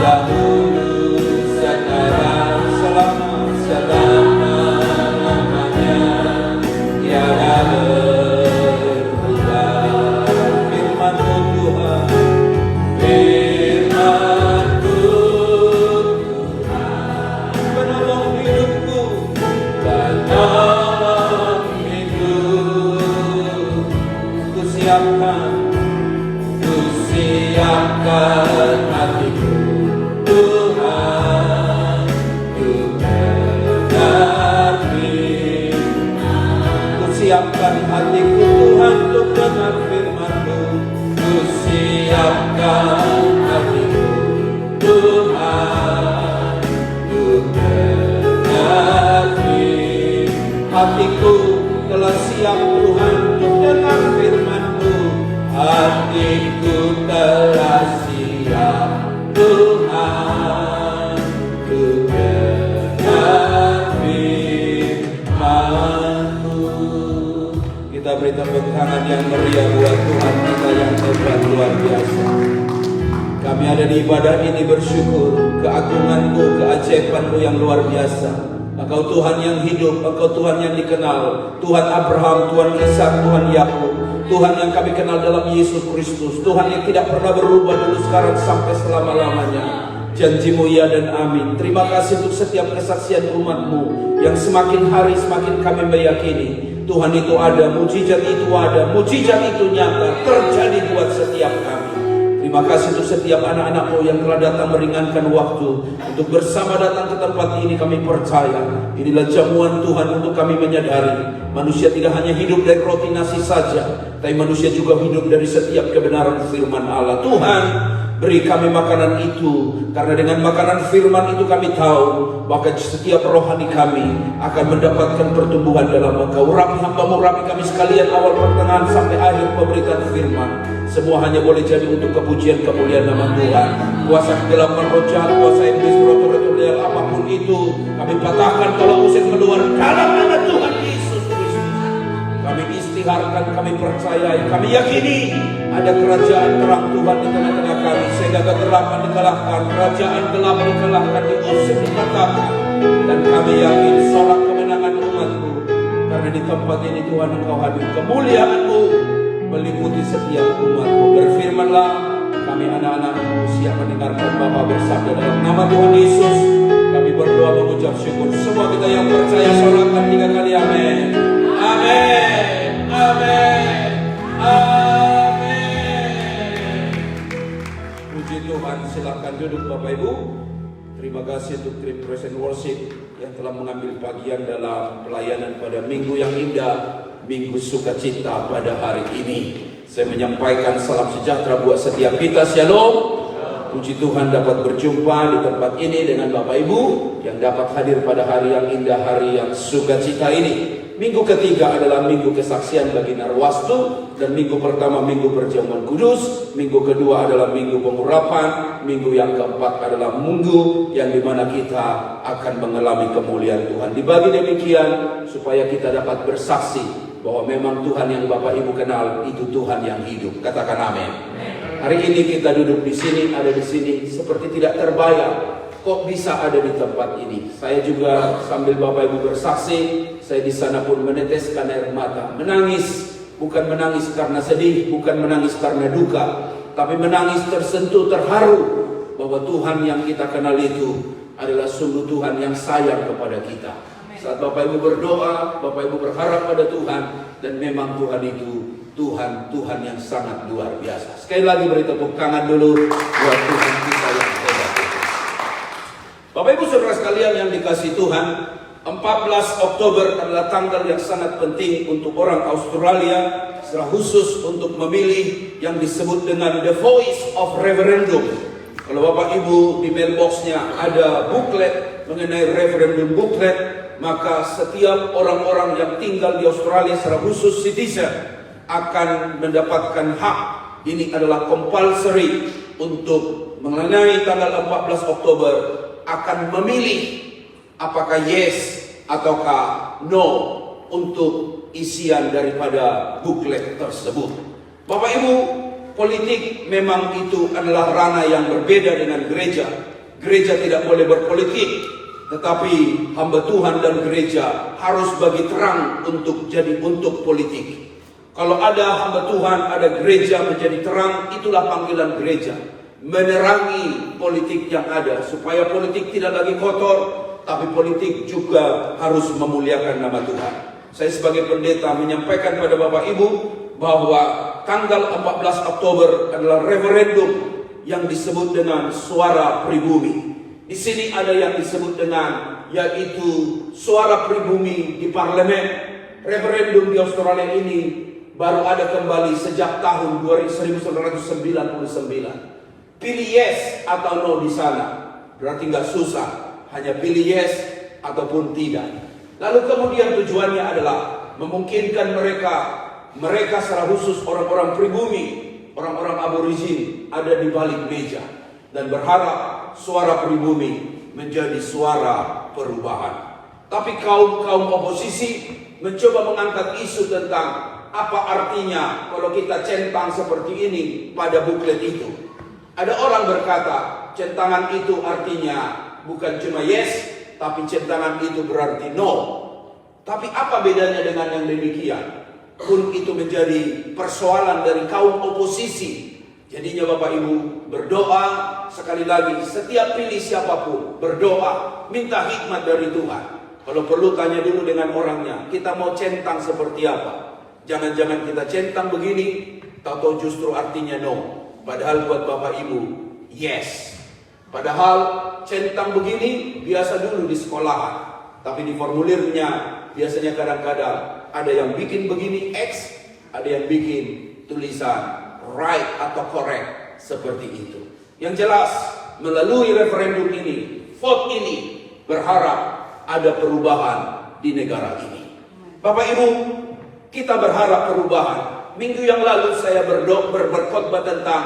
Dahulu, sekarang, selama-lamanya, tiada berubah. Firman-Mu Tuhan, Firman-Mu Tuhan, penolong hidupku, penolong hidupku. Kusiapkan hatiku, Tuhan, untuk dengar firman. Kusiapkan hatiku, Tuhan, untuk dengar firman-Mu. Kusiapkan hatiku, Tuhan, untuk dengar firman. Hatiku telah siap, Tuhan, untuk dengar firman-Mu. Hatiku telah siap, Tuhan, untuk dengar firman-Mu. Kita beri tepuk tangan yang meriah buat Tuhan kita yang hebat luar biasa. Kami ada di ibadah ini bersyukur keagungan-Mu, keajaiban-Mu yang luar biasa. Engkau Tuhan yang hidup, Engkau Tuhan yang dikenal, Tuhan Abraham, Tuhan Ishak, Tuhan Yakub, Tuhan yang kami kenal dalam Yesus Kristus, Tuhan yang tidak pernah berubah dulu, sekarang, sampai selama-lamanya. Janji-Mu ya dan amin. Terima kasih untuk setiap kesaksian umat-Mu yang semakin hari semakin kami meyakini Tuhan itu ada, mujizat itu ada, mujizat itu nyata terjadi buat setiap kami. Terima kasih untuk setiap anak-anak-Mu yang telah datang meringankan waktu untuk bersama datang ke tempat ini. Kami percaya inilah jamuan Tuhan untuk kami menyadari manusia tidak hanya hidup dari roti nasi saja, tapi manusia juga hidup dari setiap kebenaran firman Allah. Tuhan, beri kami makanan itu, karena dengan makanan firman itu kami tahu bahwa setiap rohani kami akan mendapatkan pertumbuhan dalam Engkau. Urapi hamba-Mu, urapi kami sekalian awal pertengahan sampai akhir pemberitaan firman. Semua hanya boleh jadi untuk kepujian kemuliaan nama Tuhan. Kuasa kegelapan roh jahat, kuasa iblis, roh-roh apapun itu kami patahkan kalau usir keluar dalam nama Tuhan Yesus Kristus. Kami istiharkan, kami percayai, kami yakini ada kerajaan terang Tuhan di tengah-tengah kami, sehingga kegelapan dikalahkan, kerajaan gelap dikalahkan, diusir, dikatakan. Dan kami yakin sorak kemenangan umat-Mu, karena di tempat ini Tuhan Engkau hadir, kemuliaan-Mu meliputi setiap umat-Mu. Berfirmanlah, kami anak-anak-Mu siap mendengarkan Bapa bersabda dalam nama Tuhan Yesus. Kami berdoa mengucap syukur. Semua kita yang percaya sorakan 3 kali amin. Amin. Amin. Amin. Puji Tuhan, silakan duduk Bapak Ibu. Terima kasih untuk tim Praise and Worship yang telah mengambil bagian dalam pelayanan pada minggu yang indah, Minggu Sukacita pada hari ini. Saya menyampaikan salam sejahtera buat setiap kita. Shalom. Puji Tuhan dapat berjumpa di tempat ini dengan Bapak Ibu yang dapat hadir pada hari yang indah, hari yang sukacita ini. Minggu ketiga adalah minggu kesaksian bagi Narwastu, dan minggu pertama minggu perjamuan kudus, minggu kedua adalah minggu pengurapan, minggu yang keempat adalah minggu yang dimana kita akan mengalami kemuliaan Tuhan. Dibagi demikian supaya kita dapat bersaksi bahwa memang Tuhan yang Bapak Ibu kenal itu Tuhan yang hidup. Katakan amin. Hari ini kita duduk di sini, ada di sini seperti tidak terbayang kok bisa ada di tempat ini. Saya juga sambil Bapak Ibu bersaksi, saya di sana pun meneteskan air mata, menangis, bukan menangis karena sedih, bukan menangis karena duka, tapi menangis tersentuh, terharu bahwa Tuhan yang kita kenal itu adalah sungguh Tuhan yang sayang kepada kita. Saat Bapak Ibu berdoa, Bapak Ibu berharap pada Tuhan, dan memang Tuhan itu Tuhan yang sangat luar biasa. Sekali lagi beri tepuk tangan dulu buat Tuhan kita yang hebat. Bapak Ibu saudara sekalian yang dikasihi Tuhan, 14 Oktober adalah tanggal yang sangat penting untuk orang Australia, secara khusus untuk memilih yang disebut dengan The Voice of Referendum. Kalau Bapak Ibu di mailboxnya ada buklet mengenai referendum buklet, maka setiap orang-orang yang tinggal di Australia secara khusus citizen akan mendapatkan hak. Ini adalah compulsory untuk mengenai tanggal 14 Oktober akan memilih apakah yes ataukah no untuk isian daripada buklet tersebut. Bapak Ibu, politik memang itu adalah ranah yang berbeda dengan gereja. Gereja tidak boleh berpolitik, tetapi hamba Tuhan dan gereja harus bagi terang untuk politik. Kalau ada hamba Tuhan, ada gereja menjadi terang, itulah panggilan gereja. Menerangi politik yang ada, supaya politik tidak lagi kotor, tapi politik juga harus memuliakan nama Tuhan. Saya sebagai pendeta menyampaikan pada Bapak Ibu bahwa tanggal 14 Oktober adalah referendum yang disebut dengan suara pribumi. Di sini ada yang disebut dengan yaitu suara pribumi di parlemen. Referendum di Australia ini baru ada kembali sejak tahun 1999. Pilih yes atau no di sana, berarti nggak susah, hanya pilih yes ataupun tidak. Lalu kemudian tujuannya adalah memungkinkan mereka secara khusus orang-orang pribumi, orang-orang aborigin ada di balik meja dan berharap suara pribumi menjadi suara perubahan. Tapi kaum oposisi mencoba mengangkat isu tentang apa artinya kalau kita centang seperti ini pada buklet itu. Ada orang berkata, centangan itu artinya bukan cuma yes, tapi centangan itu berarti no. Tapi apa bedanya dengan yang demikian? Pun itu menjadi persoalan dari kaum oposisi. Jadinya Bapak Ibu berdoa, sekali lagi setiap pilih siapapun berdoa, minta hikmat dari Tuhan. Kalau perlu tanya dulu dengan orangnya, kita mau centang seperti apa? Jangan-jangan kita centang begini, atau justru artinya no. Padahal buat Bapak Ibu, yes. Padahal centang begini biasa dulu di sekolahan. Tapi di formulirnya biasanya kadang-kadang ada yang bikin begini X, ada yang bikin tulisan right atau correct seperti itu. Yang jelas melalui referendum ini, vote ini berharap ada perubahan di negara ini. Bapak Ibu, kita berharap perubahan. Minggu yang lalu saya berkhotbah tentang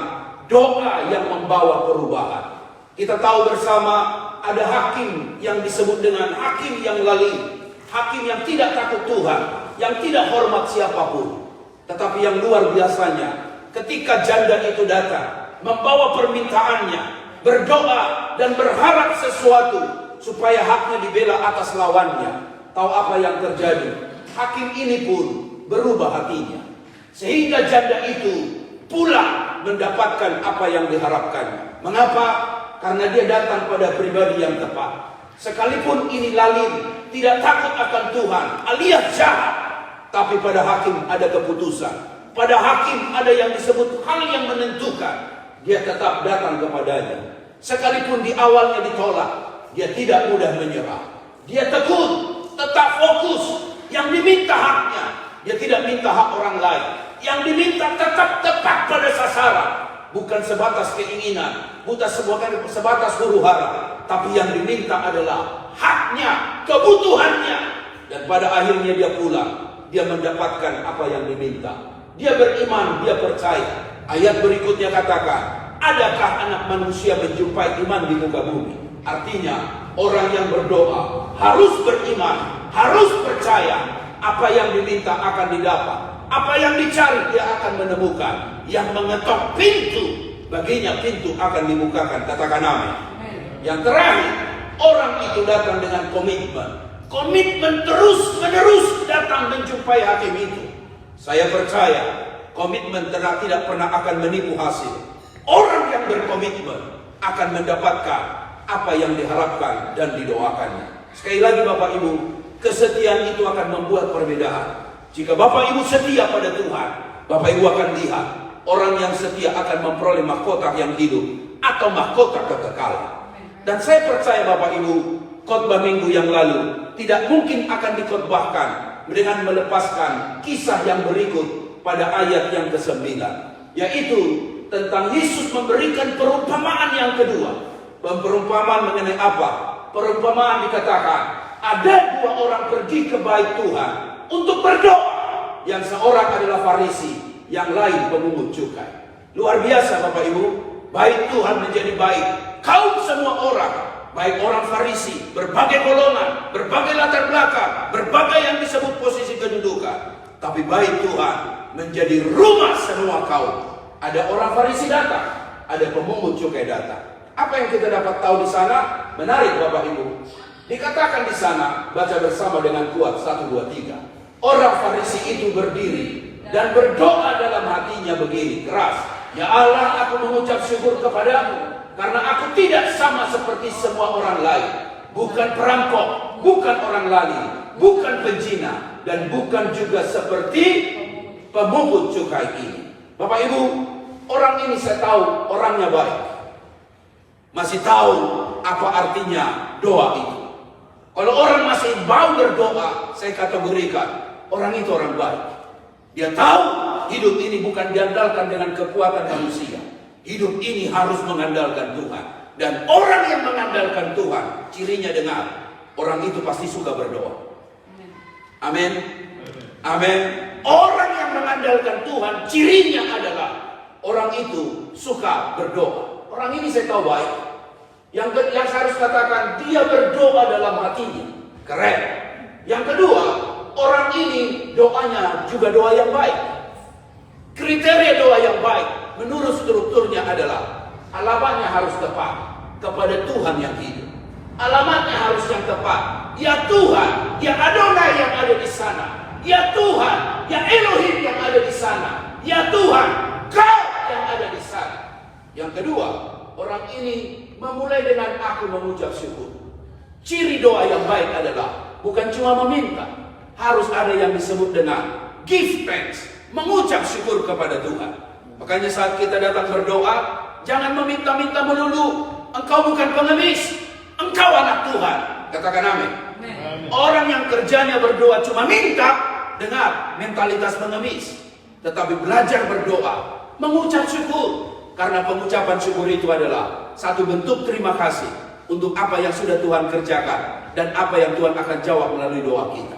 doa yang membawa perubahan. Kita tahu bersama ada hakim yang disebut dengan hakim yang lalim, hakim yang tidak takut Tuhan, yang tidak hormat siapapun. Tetapi yang luar biasanya, ketika janda itu datang, membawa permintaannya, berdoa dan berharap sesuatu supaya haknya dibela atas lawannya. Tahu apa yang terjadi? Hakim ini pun berubah hatinya, sehingga janda itu pulang mendapatkan apa yang diharapkannya. Mengapa? Karena dia datang pada pribadi yang tepat. Sekalipun ini lalim, tidak takut akan Tuhan, alias jahat, tapi pada hakim ada keputusan. Pada hakim ada yang disebut hal yang menentukan. Dia tetap datang kepadanya. Sekalipun di awalnya ditolak, dia tidak mudah menyerah. Dia tekun, tetap fokus. Yang diminta haknya, dia tidak minta hak orang lain. Yang diminta tetap tepat pada sasaran. Bukan sebatas keinginan, bukan sebatas huru-hara, tapi yang diminta adalah haknya, kebutuhannya. Dan pada akhirnya dia pulang, dia mendapatkan apa yang diminta. Dia beriman, dia percaya. Ayat berikutnya katakan, adakah anak manusia menjumpai iman di muka bumi? Artinya, orang yang berdoa harus beriman, harus percaya. Apa yang diminta akan didapat. Apa yang dicari dia akan menemukan. Yang mengetok pintu, baginya pintu akan dibukakan. Katakan amin. Yang terakhir, orang itu datang dengan komitmen. Komitmen terus-menerus datang menjumpai hakim itu. Saya percaya komitmen tidak pernah akan menipu hasil. Orang yang berkomitmen akan mendapatkan apa yang diharapkan dan didoakannya. Sekali lagi Bapak Ibu, kesetiaan itu akan membuat perbedaan. Jika Bapak Ibu setia pada Tuhan, Bapak Ibu akan lihat orang yang setia akan memperoleh mahkota yang hidup atau mahkota kekekalan. Dan saya percaya Bapak Ibu, khotbah minggu yang lalu tidak mungkin akan dikhotbahkan dengan melepaskan kisah yang berikut pada ayat yang ke-9, yaitu tentang Yesus memberikan perumpamaan yang kedua. Perumpamaan mengenai apa? Perumpamaan dikatakan ada dua orang pergi ke bait Tuhan untuk berdoa. Yang seorang adalah Farisi, yang lain pemungut cukai. Luar biasa Bapak Ibu, bait Tuhan menjadi baik. Kaum semua orang, baik orang Farisi, berbagai golongan, berbagai latar belakang, berbagai yang disebut posisi kedudukan. Tapi bait Tuhan menjadi rumah semua kaum. Ada orang Farisi datang, ada pemungut cukai datang. Apa yang kita dapat tahu di sana? Menarik Bapak Ibu. Dikatakan di sana, baca bersama dengan kuat, 1, 2, 3. Orang Farisi itu berdiri dan berdoa dalam hatinya begini keras, "Ya Allah, aku mengucap syukur kepadamu karena aku tidak sama seperti semua orang lain. Bukan perampok, bukan orang lali, bukan penzina, dan bukan juga seperti pemungut cukai ini." Bapak Ibu, orang ini saya tahu orangnya baik. Masih tahu apa artinya doa itu. Kalau orang masih mau berdoa, saya kategorikan orang itu orang baik. Dia tahu hidup ini bukan diandalkan dengan kekuatan manusia. Hidup ini harus mengandalkan Tuhan. Dan orang yang mengandalkan Tuhan, cirinya dengar, orang itu pasti suka berdoa. Amin. Amin. Orang yang mengandalkan Tuhan, cirinya adalah orang itu suka berdoa. Orang ini saya tahu baik. Yang saya harus katakan, dia berdoa dalam hatinya. Keren. Yang kedua, orang ini doanya juga doa yang baik. Kriteria doa yang baik menurut strukturnya adalah alamatnya harus tepat kepada Tuhan yang hidup. Alamatnya harus yang tepat. Ya Tuhan, ya Adonai yang ada di sana. Ya Tuhan, ya Elohim yang ada di sana. Ya Tuhan, Kau yang ada di sana. Yang kedua, orang ini memulai dengan aku mengucap syukur. Ciri doa yang baik adalah bukan cuma meminta, harus ada yang disebut dengan give thanks, mengucap syukur kepada Tuhan. Makanya saat kita datang berdoa, jangan meminta-minta melulu. Engkau bukan pengemis, engkau anak Tuhan. Katakan amin. Orang yang kerjanya berdoa cuma minta, dengar mentalitas pengemis. Tetapi belajar berdoa, mengucap syukur. Karena pengucapan syukur itu adalah satu bentuk terima kasih untuk apa yang sudah Tuhan kerjakan dan apa yang Tuhan akan jawab melalui doa kita.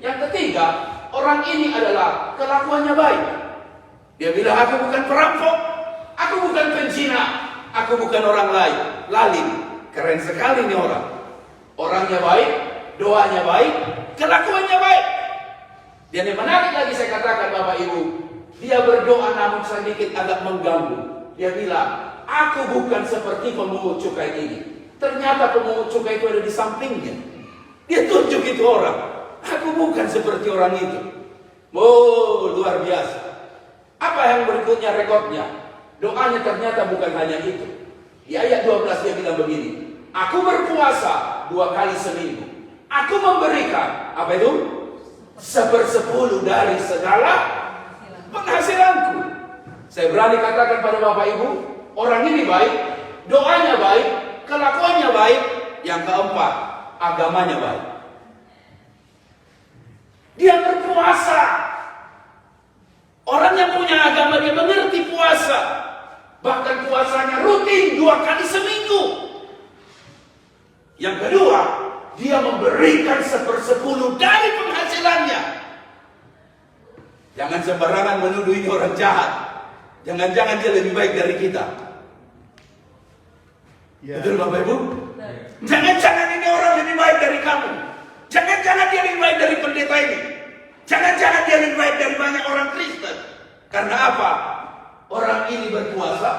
Yang ketiga, orang ini adalah kelakuannya baik. Dia bilang, aku bukan perampok, aku bukan penzina, aku bukan orang lain, lalim. Keren sekali nih orang. Orangnya baik, doanya baik, kelakuannya baik. Dan yang menarik lagi saya katakan Bapak Ibu, dia berdoa namun sedikit agak mengganggu. Dia bilang, aku bukan seperti pemungut cukai ini. Ternyata pemungut cukai itu ada di sampingnya. Dia tunjuk itu orang. Aku bukan seperti orang itu. Oh, luar biasa. Apa yang berikutnya rekodnya? Doanya ternyata bukan hanya itu. Di ayat 12 dia bilang begini, aku berpuasa 2 kali seminggu. Aku memberikan, apa itu? 1/10 dari segala penghasilanku. Saya berani katakan pada Bapak Ibu, orang ini baik, doanya baik, kelakuannya baik. Yang keempat, agamanya baik. Dia berpuasa. Orang yang punya agama dia mengerti puasa. Bahkan puasanya rutin 2 kali seminggu. Yang kedua, dia memberikan 1/10 dari penghasilannya. Jangan sembarangan menuduh ini orang jahat. Jangan-jangan dia lebih baik dari kita. Betul Bapak Ibu? Jangan-jangan ini orang lebih baik dari kamu. Jangan-jangan dia lebih baik dari pendeta ini. Jangan-jangan dia lebih baik dari banyak orang Kristen. Karena apa? Orang ini berpuasa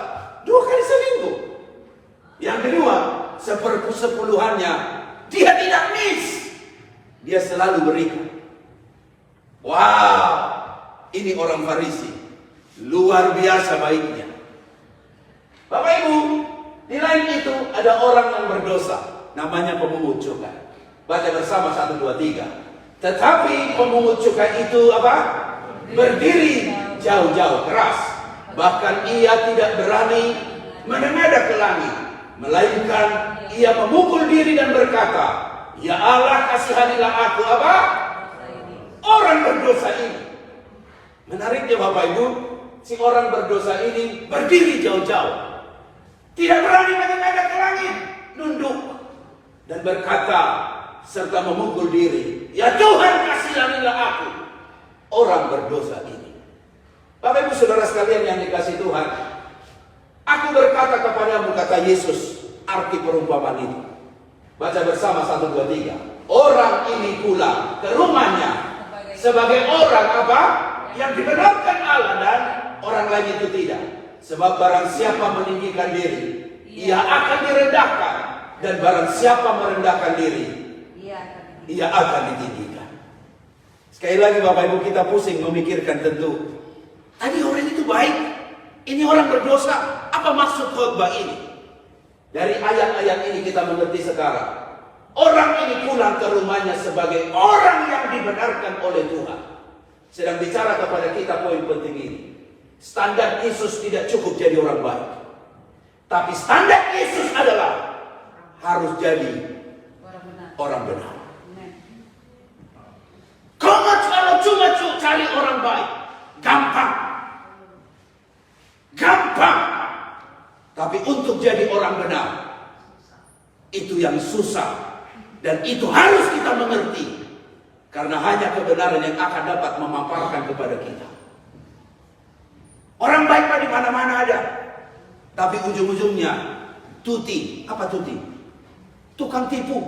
2 kali seminggu. Yang kedua, 1/10-nya dia tidak miss. Dia selalu berikan. Wow, ini orang Farisi. Luar biasa baiknya. Bapak Ibu, Di lain itu ada orang yang berdosa, namanya pemungut cukai. Baca bersama 1, 2, 3. Tetapi pemungut cukai itu apa? Berdiri jauh-jauh keras. Bahkan ia tidak berani menengadah ke langit, melainkan ia memukul diri dan berkata, "Ya Allah, kasihanilah aku," apa? Orang berdosa ini. Menariknya Bapak Ibu, si orang berdosa ini berdiri jauh-jauh, tidak berani menengadah ke langit, nunduk dan berkata serta memukul diri, "Ya Tuhan, kasihanilah aku." Orang berdosa ini. Bapak Ibu Saudara sekalian yang dikasihi Tuhan, aku berkata kepadamu, kata Yesus, arti perumpamaan itu. Baca bersama 1, 2, 3. Orang ini pulang ke rumahnya sebagai orang apa? Yang dibenarkan Allah dan orang lain itu tidak. Sebab barang siapa meninggikan diri, ia akan direndahkan. Dan barang siapa merendahkan diri, ia akan ditinggikan. Sekali lagi Bapak Ibu, kita pusing memikirkan tentu, tadi orang itu baik, ini orang berdosa. Apa maksud khotbah ini? Dari ayat-ayat ini kita mengerti sekarang, orang ini pulang ke rumahnya sebagai orang yang dibenarkan oleh Tuhan. Sedang bicara kepada kita poin penting ini. Standar Yesus tidak cukup jadi orang baik, tapi standar Yesus adalah harus jadi orang benar. Kalau cuma cari orang baik, gampang. Tapi untuk jadi orang benar, itu yang susah. Dan itu harus kita mengerti. Karena hanya kebenaran yang akan dapat memaparkan kepada kita. Orang baik di mana-mana ada. Tapi ujung-ujungnya, tuti. Apa tuti? Tukang tipu.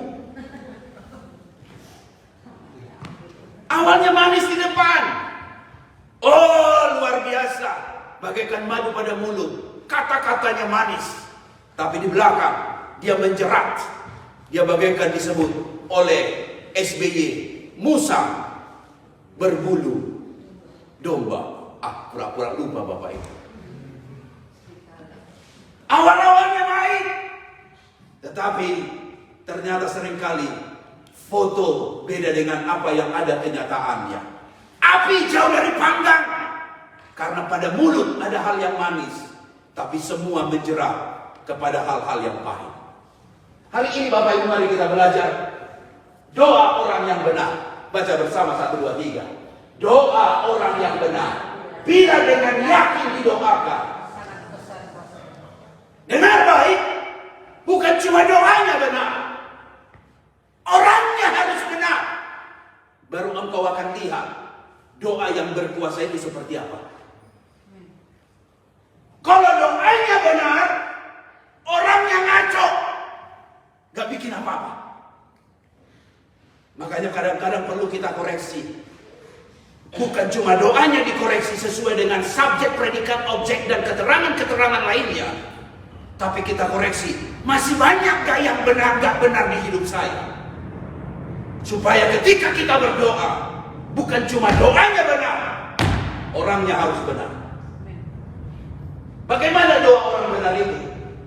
Awalnya manis di depan. Oh, luar biasa. Bagaikan madu pada mulut. Kata-katanya manis. Tapi di belakang, dia menjerat. Dia bagaikan disebut oleh SBY, musang berbulu domba. Pura-pura lupa Bapak Ibu. Awal-awalnya baik. Tetapi ternyata seringkali foto beda dengan apa yang ada kenyataannya. Api jauh dari panggang. Karena pada mulut ada hal yang manis, tapi semua menjerat kepada hal-hal yang pahit. Hari ini Bapak Ibu, mari kita belajar doa orang yang benar. Baca bersama 1, 2, 3. Doa orang yang benar, bila dengan yakin didoakan. Dengar baik, bukan cuma doanya benar, orangnya harus benar. Baru engkau akan lihat doa yang berkuasa itu seperti apa. Kalau doanya benar, orangnya ngaco, gak bikin apa-apa. Makanya kadang-kadang perlu kita koreksi. Bukan cuma doanya dikoreksi sesuai dengan subjek, predikat, objek, dan keterangan-keterangan lainnya. Tapi kita koreksi, masih banyak gak yang benar, gak benar di hidup saya. Supaya ketika kita berdoa, bukan cuma doanya benar, orangnya harus benar. Bagaimana doa orang benar itu?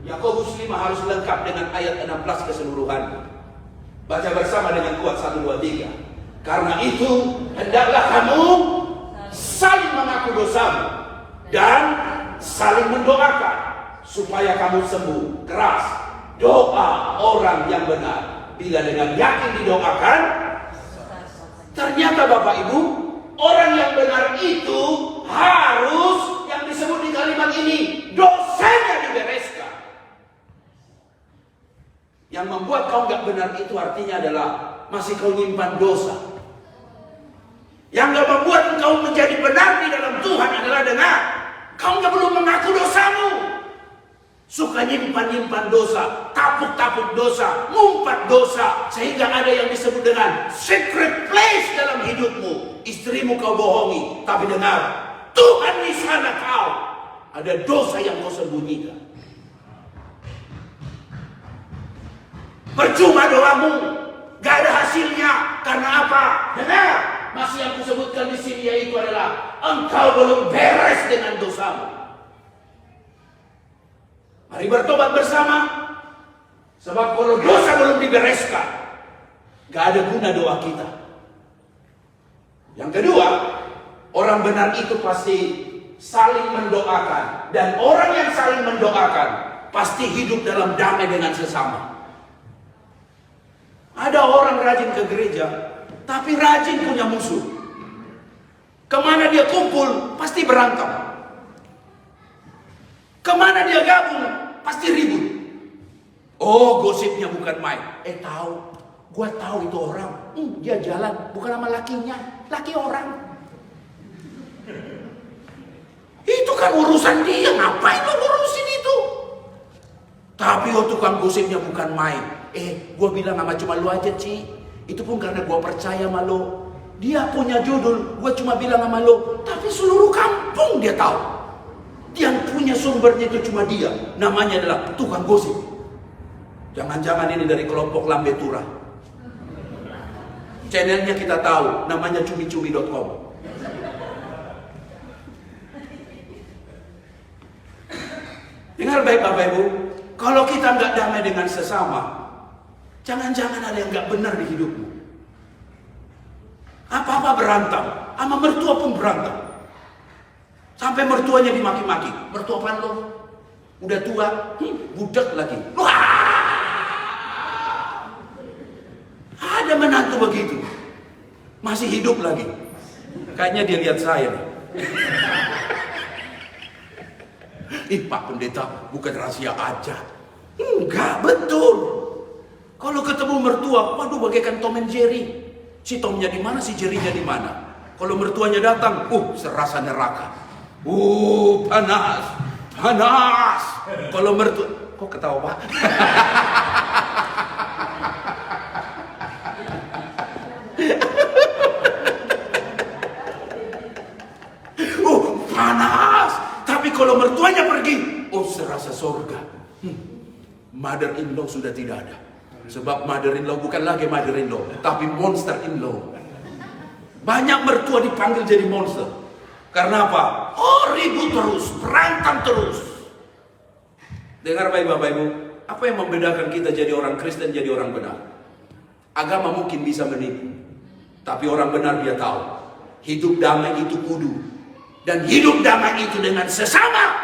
Yakobus 5 harus lengkap dengan ayat 16 keseluruhan. Baca bersama dengan kuat 1, 2, 3. Karena itu hendaklah kamu saling mengaku dosamu dan saling mendoakan supaya kamu sembuh. Keras, doa orang yang benar bila dengan yakin didoakan. Ternyata Bapak Ibu, orang yang benar itu harus yang disebut di kalimat ini, dosanya dibereskan. Yang membuat kau gak benar itu artinya adalah masih kau nyimpan dosa. Yang gak membuat engkau menjadi benar di dalam Tuhan adalah dengar, kau gak perlu mengaku dosamu. Suka nyimpan dosa, tapuk dosa, ngumpat dosa, sehingga ada yang disebut dengan secret place dalam hidupmu. Istrimu kau bohongi, tapi dengar, Tuhan di sana kau ada dosa yang kau sembunyikan. Percuma doamu, gak ada hasilnya. Karena apa? Dengar, masih yang kusebutkan di sini yaitu adalah engkau belum beres dengan dosamu. Mari bertobat bersama. Sebab kalau dosa belum dibereskan, gak ada guna doa kita. Yang kedua, orang benar itu pasti saling mendoakan. Dan orang yang saling mendoakan pasti hidup dalam damai dengan sesama. Ada orang rajin ke gereja, tapi rajin punya musuh. Kemana dia kumpul, pasti berantem. Kemana dia gabung, pasti ribut. Oh, gosipnya bukan main. Gua tahu itu orang. Dia jalan bukan sama lakinya, laki orang. Itu kan urusan dia, ngapain lo ngurusin itu? Tapi tukang gosipnya bukan main. Gua bilang sama cuma lu aja, Ci. Itu pun karena gua percaya sama lo. Dia punya judul, gua cuma bilang sama lo. Tapi seluruh kampung dia tahu. Yang punya sumbernya itu cuma dia. Namanya adalah tukang gosip. Jangan-jangan ini dari kelompok Lambe Tura. Channelnya kita tahu, namanya cumi-cumi.com. Dengar baik Bapak Ibu, kalau kita nggak damai dengan sesama, jangan-jangan ada yang nggak benar di hidupmu. Apa-apa berantem, sama mertua pun berantem. Sampai mertuanya dimaki-maki. Mertua apaan lo? Udah tua, budak lagi. Wah! Ada menantu begitu, masih hidup lagi. Kayaknya dia lihat saya nih. Pak Pendeta, bukan rahasia aja. Enggak, betul. Kalau ketemu mertua, waduh bagaikan Tom and Jerry. Si Tomnya di mana, si Jerry-nya di mana. Kalau mertuanya datang, serasa neraka. Panas. Kalau mertua, kok ketawa Pak? Panas. Tapi kalau mertuanya pergi, serasa surga. Mother-in-law sudah tidak ada. Sebab mother-in-law bukan lagi mother-in-law, tapi monster-in-law. Banyak mertua dipanggil jadi monster. Karena apa? Ribut terus, berantem terus. Dengar baik Bapak Ibu, apa yang membedakan kita jadi orang Kristen, jadi orang benar? Agama mungkin bisa menipu, tapi orang benar dia tahu. Hidup damai itu kudu. Dan hidup damai itu dengan sesama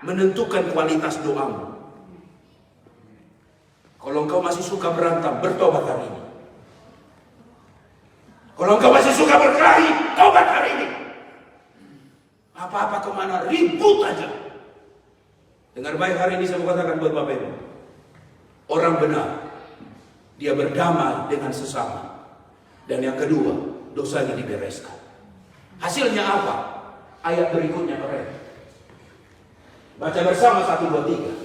menentukan kualitas doamu. Kalau engkau masih suka berantem, bertobat hari ini. Kalau engkau masih suka berkelahi, tobat hari ini. Apa-apa kemana, ribut aja. Dengar baik hari ini saya mau katakan buat Bapak Ibu. Orang benar, dia berdamai dengan sesama. Dan yang kedua, dosanya dibereskan. Hasilnya apa? Ayat berikutnya keren. Baca bersama 1, 2, 3.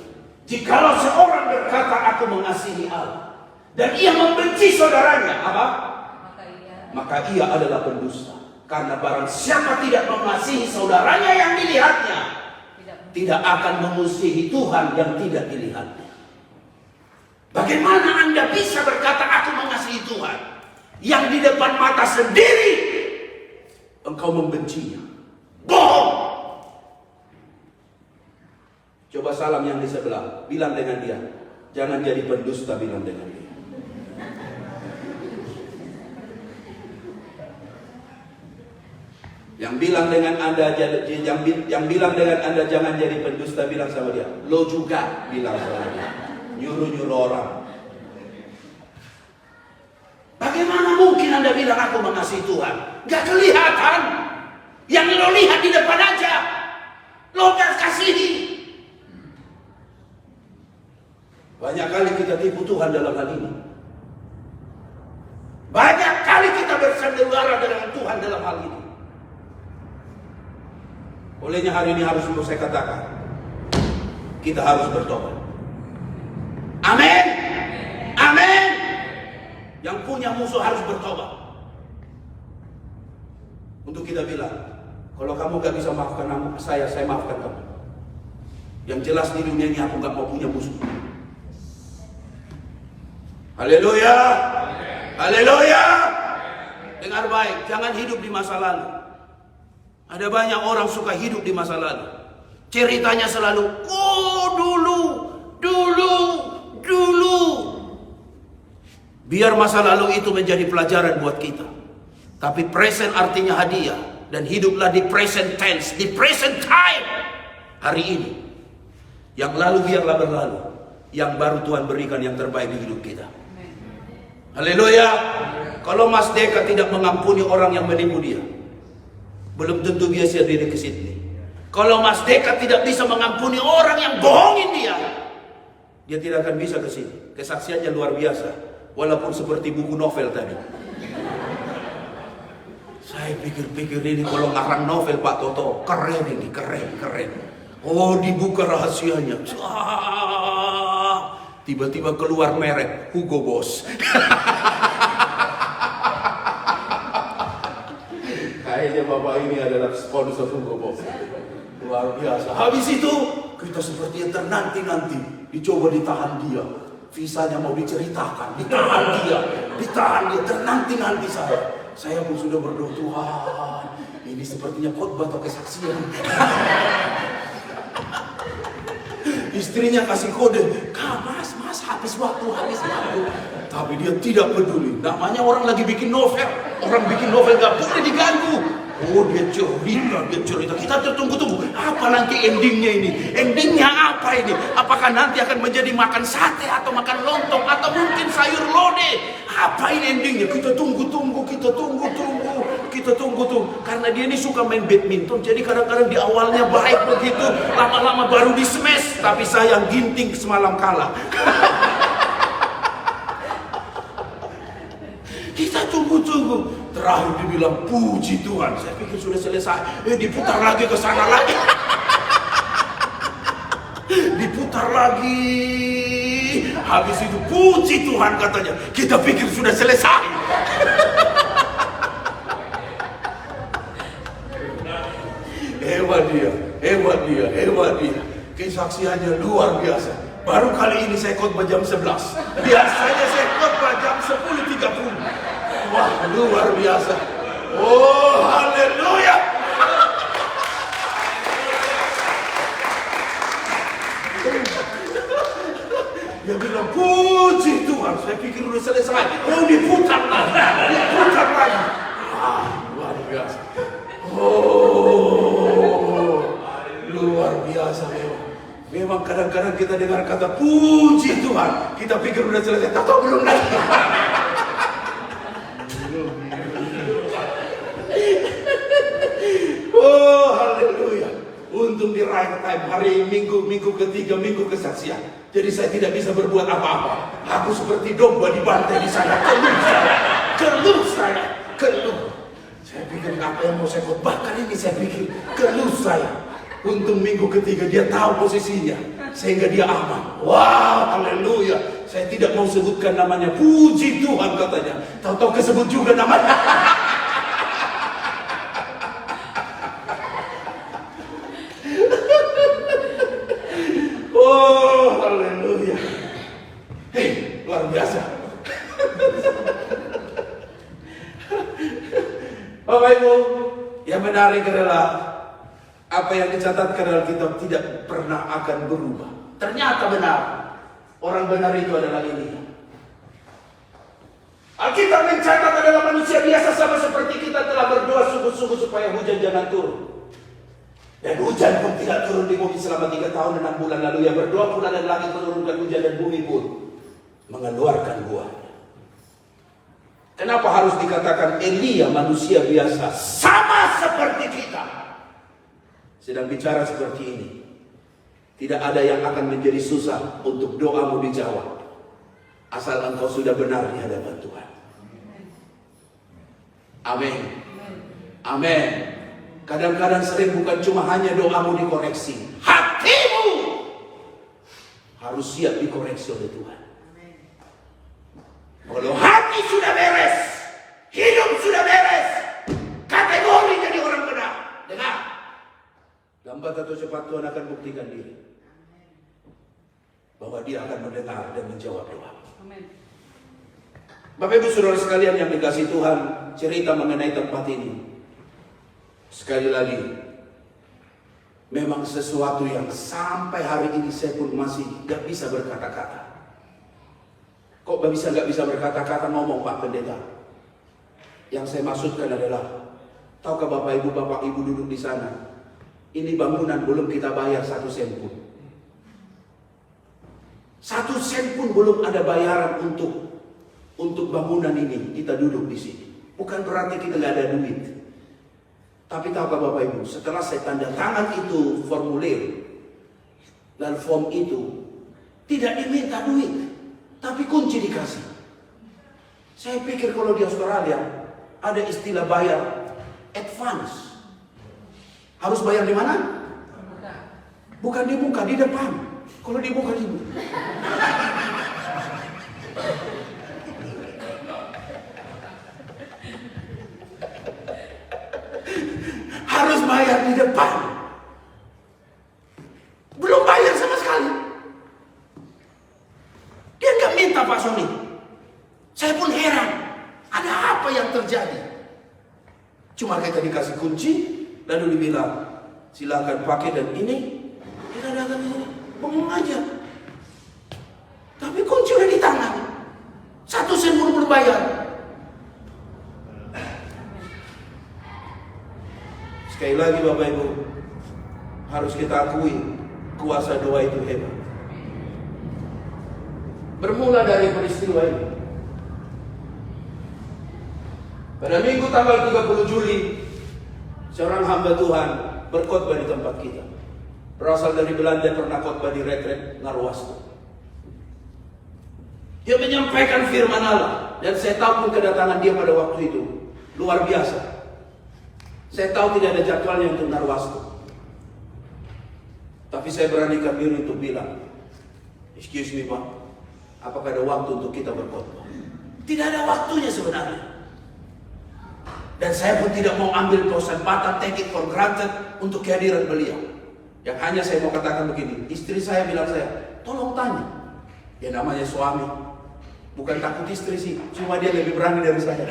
Jikalau seorang berkata aku mengasihi Allah dan ia membenci saudaranya, apa? Maka ia adalah pendusta. Karena barang siapa tidak mengasihi saudaranya yang dilihatnya, tidak akan mengasihi Tuhan yang tidak dilihatnya. Bagaimana Anda bisa berkata aku mengasihi Tuhan yang di depan mata sendiri engkau membencinya? Bohong. Coba salam yang di sebelah, bilang dengan dia, jangan jadi pendusta, bilang dengan dia. Yang bilang dengan Anda, yang bilang dengan Anda jangan jadi pendusta, bilang sama dia, lo juga, bilang sama dia. Nyuruh-nyuruh orang. Bagaimana mungkin Anda bilang aku mengasihi Tuhan? Gak kelihatan. Yang lo lihat di depan aja, lo gak kasihi. Banyak kali kita tipu Tuhan dalam hal ini. Banyak kali kita bersandera dengan Tuhan dalam hal ini. Olehnya hari ini harus saya katakan, kita harus bertobat. Amin. Amin. Yang punya musuh harus bertobat. Untuk kita bilang, kalau kamu gak bisa maafkan saya maafkan kamu. Yang jelas di dunia ini aku gak mau punya musuh. Haleluya. Haleluya. Dengar baik, jangan hidup di masa lalu. Ada banyak orang suka hidup di masa lalu. Ceritanya selalu, dulu Biar masa lalu itu menjadi pelajaran buat kita. Tapi present artinya hadiah. Dan hiduplah di present tense, di present time. Hari ini. Yang lalu biarlah berlalu. Yang baru Tuhan berikan yang terbaik di hidup kita. Haleluya. Kalau Mas Deka tidak mengampuni orang yang menipu dia, belum tentu biasa dia ke Sydney. Kalau Mas Deka tidak bisa mengampuni orang yang bohongin dia tidak akan bisa ke sini. Kesaksiannya luar biasa. Walaupun seperti buku novel tadi. Saya pikir-pikir ini kalau ngarang novel Pak Toto, keren ini, keren. Oh, dibuka rahasianya. Tiba-tiba keluar merek Hugo Boss. Kayaknya Bapak ini adalah sponsor Hugo Boss. Luar biasa. Habis itu kita seperti yang ternanti-nanti. Dicoba ditahan dia. Visanya mau diceritakan, ditahan dia, ternanti-nanti saya pun sudah berdoa, Tuhan, ini sepertinya khotbah atau kesaksian. Istrinya kasih kode, mas, habis waktu. Tapi dia tidak peduli, namanya orang lagi bikin novel, gak boleh diganggu. Oh, dia cerita. Kita tertunggu-tunggu. Apa nanti endingnya ini? Endingnya apa ini? Apakah nanti akan menjadi makan sate atau makan lontong atau mungkin sayur lodeh? Apa ini endingnya? Kita tunggu. Karena dia ini suka main badminton. Jadi kadang-kadang di awalnya baik begitu, lama-lama baru di smash. Tapi sayang ginting semalam kalah. Kita tunggu. Terakhir dibilang puji Tuhan. Saya pikir sudah selesai. Diputar lagi ke sana lagi. Diputar lagi. Habis itu puji Tuhan katanya. Kita pikir sudah selesai. Hebat dia. Kesaksiannya luar biasa. Baru kali ini saya khotbah jam 11. Biasanya saya khotbah jam 10.30. Wah, luar biasa. Oh, haleluya. Dia bilang, puji Tuhan. Saya pikir udah selesai. Oh, diputar lagi. Luar biasa. Oh, luar biasa memang kadang-kadang kita dengar kata puji Tuhan. Kita pikir udah selesai. Tahu belum lagi. Oh, haleluya. Untung di right time hari minggu ketiga, minggu kesaksian. Jadi saya tidak bisa berbuat apa-apa. Aku seperti domba dibantai di sana. Keluh saya. Saya pikir apa yang mau saya khotbahkan ini, saya pikir keluh saya. Untung minggu ketiga dia tahu posisinya, sehingga dia aman. Wah, haleluya. Saya tidak mau sebutkan namanya. Puji Tuhan katanya. Tahu-tahu kesebut juga namanya. Oh, haleluya. Hei, luar biasa. Bapak Ibu, yang menarik adalah apa yang dicatatkan dalam kitab tidak pernah akan berubah. Ternyata benar. Orang benar itu adalah ini. Alkitab mencatat adalah manusia biasa sama seperti kita telah berdoa sungguh-sungguh supaya hujan jangan turun. Dan hujan pun tidak turun di bumi selama 3 tahun dan 6 bulan. Lalu ia berdoa pula dan langit menurunkan hujan dan bumi pun mengeluarkan buahnya. Kenapa harus dikatakan Elia manusia biasa sama seperti kita? Sedang bicara seperti ini. Tidak ada yang akan menjadi susah untuk doamu dijawab. Asal engkau sudah benar di hadapan Tuhan. Amin. Amin. Kadang-kadang sering bukan cuma hanya doamu dikoreksi. Hatimu harus siap dikoreksi oleh Tuhan. Kalau hati sudah beres, hidup sudah beres, kategori jadi orang benar. Dengar. Lambat atau cepat Tuhan akan buktikan diri. Bahwa dia akan mendengar dan menjawab doa. Amin. Bapak Ibu Saudara sekalian yang dikasihi Tuhan, cerita mengenai tempat ini. Sekali lagi, memang sesuatu yang sampai hari ini saya pun masih gak bisa berkata-kata. Kok nggak bisa berkata-kata ngomong Pak Pendeta? Yang saya maksudkan adalah, tahukah Bapak Ibu duduk di sana, ini bangunan belum kita bayar 1 sen pun. 1 sen pun belum ada bayaran untuk bangunan ini. Kita duduk di sini. Bukan berarti kita nggak ada duit. Tapi tahukah Bapak Ibu, setelah saya tanda tangan itu formulir dan form itu, tidak diminta duit, tapi kunci dikasih. Saya pikir kalau di Australia ada istilah bayar advance. Harus bayar di mana? Bukan di muka, di depan. Kalau di muka, di muka. Harus bayar di depan. Belum bayar sama sekali. Dia nggak minta Pak Sony. Saya pun heran. Ada apa yang terjadi? Cuma kita dikasih kunci, lalu dibilang silakan pakai dan ini. Kita datang ke sini, bengong aja. Tapi kunci udah di tangan. 1 sen pun belum bayar. Sekali lagi Bapak Ibu, harus kita akui kuasa doa itu hebat. Bermula dari peristiwa ini. Pada minggu tanggal 30 Juli, seorang hamba Tuhan berkhotbah di tempat kita. Berasal dari Belanda, pernah khotbah di retret Narwastu. Dia menyampaikan firman Allah, dan saya tahu pun kedatangan dia pada waktu itu luar biasa. Saya tahu tidak ada jadwalnya untuk Narwastu. Tapi saya beranikan diri untuk bilang, excuse me Pak, apakah ada waktu untuk kita berkhotbah? Tidak ada waktunya sebenarnya. Dan saya pun tidak mau ambil kesempatan, take it for granted untuk kehadiran beliau. Yang hanya saya mau katakan begini, istri saya bilang saya, tolong tanya. Ya namanya suami, bukan takut istri sih, cuma dia lebih berani dari saya.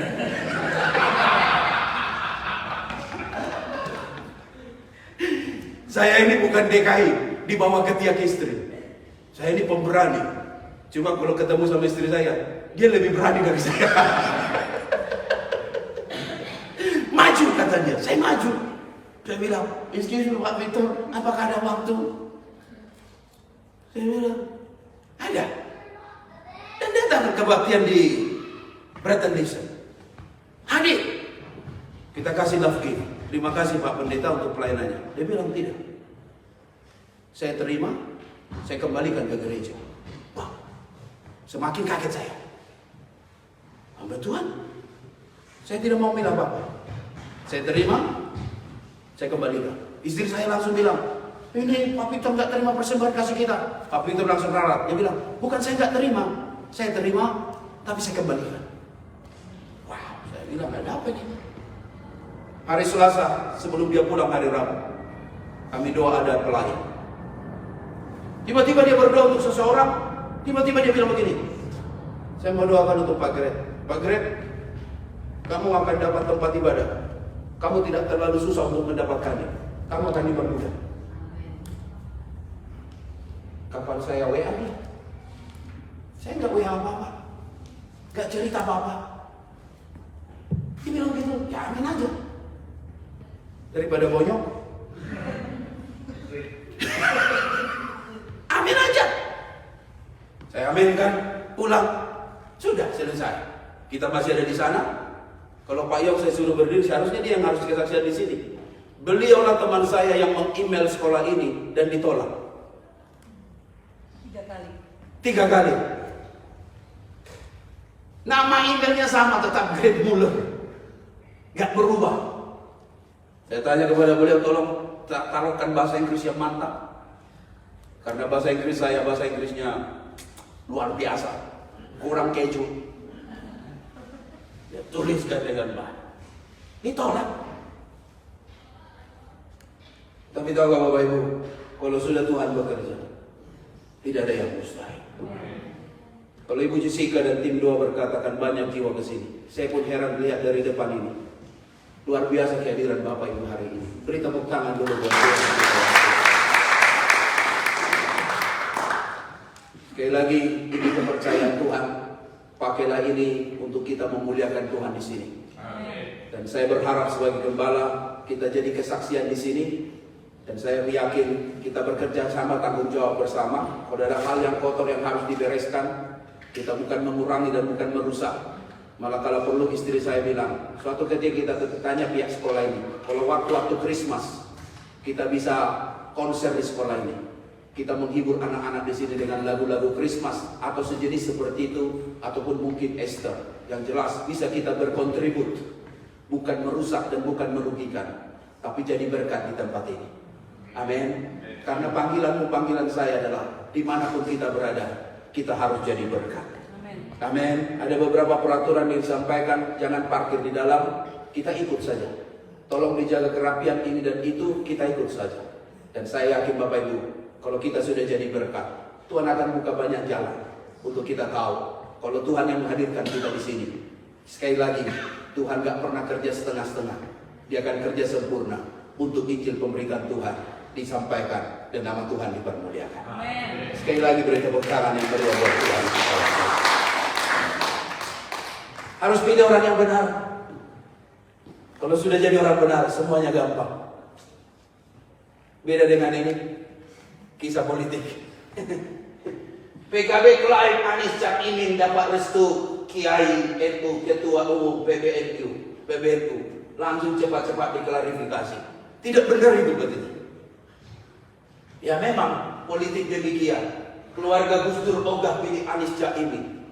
Saya ini bukan DKI, di bawah ketiak istri. Saya ini pemberani. Cuma kalau ketemu sama istri saya, dia lebih berani dari saya. Maju katanya, saya maju. Saya bilang, excuse me Pak Victor, apakah ada waktu? Saya bilang, ada. Dan datang kebaktian di Bretton Nixon. Hadir. Kita kasih love gift. Terima kasih Pak Pendeta untuk pelayanannya. Dia bilang tidak. Saya terima, saya kembalikan ke gereja. Wah, semakin kaget saya. Hamba Tuhan, saya tidak mau bilang apa-apa. Saya terima, saya kembalikan. Istri saya langsung bilang, ini Pak Victor nggak terima persembahan kasih kita. Pak Victor langsung ralat. Dia bilang, bukan saya nggak terima, saya terima, tapi saya kembalikan. Wow, saya bilang nggak ada apa ini. Hari Selasa sebelum dia pulang hari Rabu, kami doa ada pelayan. Tiba-tiba dia berdoa untuk seseorang. Tiba-tiba dia bilang begini, saya mau doakan untuk Pak Gret. Pak Gret, kamu akan dapat tempat ibadah. Kamu tidak terlalu susah untuk mendapatkannya. Kamu akan dipermudah. Kapan saya WA dia? Saya nggak WA apa-apa, nggak cerita apa-apa. Dia bilang gitu, ya amin aja. Daripada bonyok, amin aja. Saya aminkan, pulang, sudah selesai. Kita masih ada di sana. Kalau Pak Yok saya suruh berdiri, seharusnya dia yang harus kesaksian di sini. Beliaulah teman saya yang meng-email sekolah ini dan ditolak. 3 kali. 3 kali. Nama emailnya sama, tetap Gret Muller, gak berubah. Saya tanya kepada beliau, tolong taruhkan bahasa Inggris yang mantap. Karena bahasa Inggris saya, bahasa Inggrisnya luar biasa, kurang keju. Dia tuliskan dengan baik. Ditolak. Tapi tahu gak Bapak Ibu, kalau sudah Tuhan bekerja, tidak ada yang mustahil. Kalau Ibu Jessica dan tim doa berkatakan banyak jiwa ke sini, saya pun heran melihat dari depan ini. Luar biasa kehadiran Bapak Ibu hari ini. Beri tepuk tangan dulu buat Tuhan. Sekali lagi, ini kepercayaan Tuhan pakailah ini untuk kita memuliakan Tuhan di sini. Dan saya berharap sebagai gembala kita jadi kesaksian di sini. Dan saya yakin kita bekerja sama, tanggung jawab bersama. Kalau ada hal yang kotor yang harus dibereskan, kita bukan mengurangi dan bukan merusak. Malah kalau perlu istri saya bilang, suatu ketika kita tanya pihak sekolah ini, kalau waktu-waktu Christmas kita bisa konser di sekolah ini, kita menghibur anak-anak di sini dengan lagu-lagu Christmas atau sejenis seperti itu, ataupun mungkin Easter. Yang jelas bisa kita berkontribut. Bukan merusak dan bukan merugikan, tapi jadi berkat di tempat ini. Amin. Karena panggilanmu, panggilan saya adalah dimanapun kita berada, kita harus jadi berkat. Amin. Ada beberapa peraturan yang disampaikan, jangan parkir di dalam, kita ikut saja. Tolong dijaga kerapian ini dan itu, kita ikut saja. Dan saya yakin Bapak Ibu, kalau kita sudah jadi berkat, Tuhan akan buka banyak jalan untuk kita tahu kalau Tuhan yang menghadirkan kita di sini. Sekali lagi, Tuhan gak pernah kerja setengah-setengah. Dia akan kerja sempurna untuk Injil pemberitaan Tuhan disampaikan dan nama Tuhan dipermuliakan. Amen. Sekali lagi beri tepuk tangan yang meriah buat Tuhan. Harus pilih orang yang benar. Kalau sudah jadi orang benar, semuanya gampang. Beda dengan ini, kisah politik. PKB klaim Anies Caimin dapat restu Kiai NU Ketua Umum PBNU langsung cepat-cepat diklarifikasi. Tidak benar itu begitu. Ya memang politik demikian. Keluarga Gus Dur ogah pilih Anies Caimin.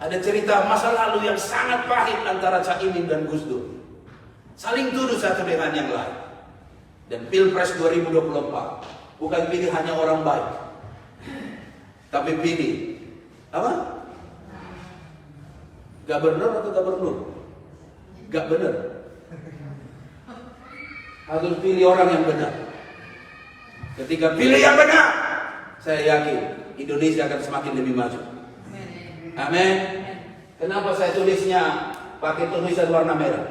Ada cerita masa lalu yang sangat pahit antara Caimin dan Gus Dur. Saling tuduh satu dengan yang lain. Dan Pilpres 2024 bukan pilih hanya orang baik, tapi pilih apa? Gubernur atau gubernur? Gak benar. Harus pilih orang yang benar. Ketika pilih yang benar, saya yakin Indonesia akan semakin lebih maju. Amin. Kenapa saya tulisnya pakai tulisan warna merah?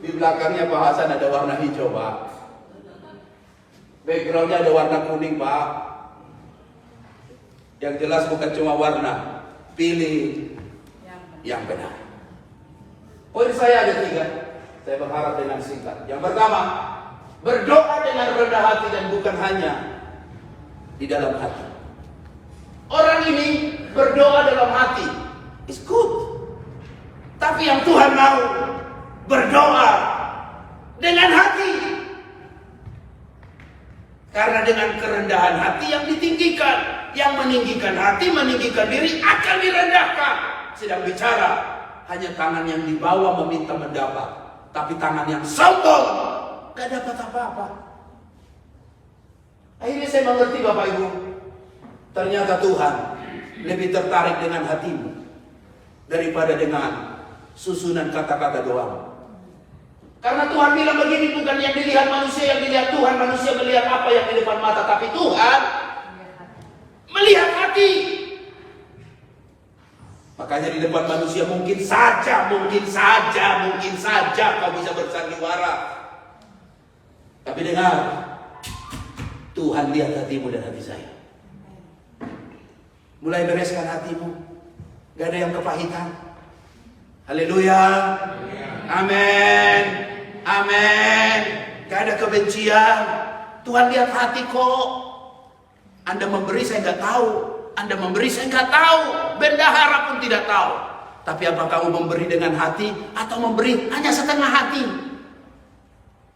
Di belakangnya Pak Hasan ada warna hijau, Pak. Backgroundnya ada warna kuning, Pak. Yang jelas bukan cuma warna. Pilih yang benar. Poin saya ada 3. Saya berharap dengan singkat. Yang pertama, berdoa dengan rendah hati dan bukan hanya di dalam hati. Orang ini berdoa dalam hati, it's good. Tapi yang Tuhan mau berdoa dengan hati. Karena dengan kerendahan hati yang ditinggikan, yang meninggikan hati, meninggikan diri akan direndahkan. Sedang bicara, hanya tangan yang di bawah meminta mendapat, tapi tangan yang sombong gak dapat apa-apa. Akhirnya saya mengerti Bapak Ibu, ternyata Tuhan lebih tertarik dengan hatimu daripada dengan susunan kata-kata doamu. Karena Tuhan bilang begini, bukan yang dilihat manusia, yang dilihat Tuhan. Manusia melihat apa yang di depan mata, tapi Tuhan melihat hati. Makanya di depan manusia mungkin saja kau bisa bersandiwara. Tapi dengar, Tuhan lihat hatimu dan hati saya. Mulai bereskan hatimu, gak ada yang kepahitan. Haleluya, amin, amin. Gak ada kebencian. Tuhan lihat hati kok. Anda memberi saya nggak tahu, Anda memberi saya nggak tahu, bendahara pun tidak tahu. Tapi apa kamu memberi dengan hati atau memberi hanya setengah hati?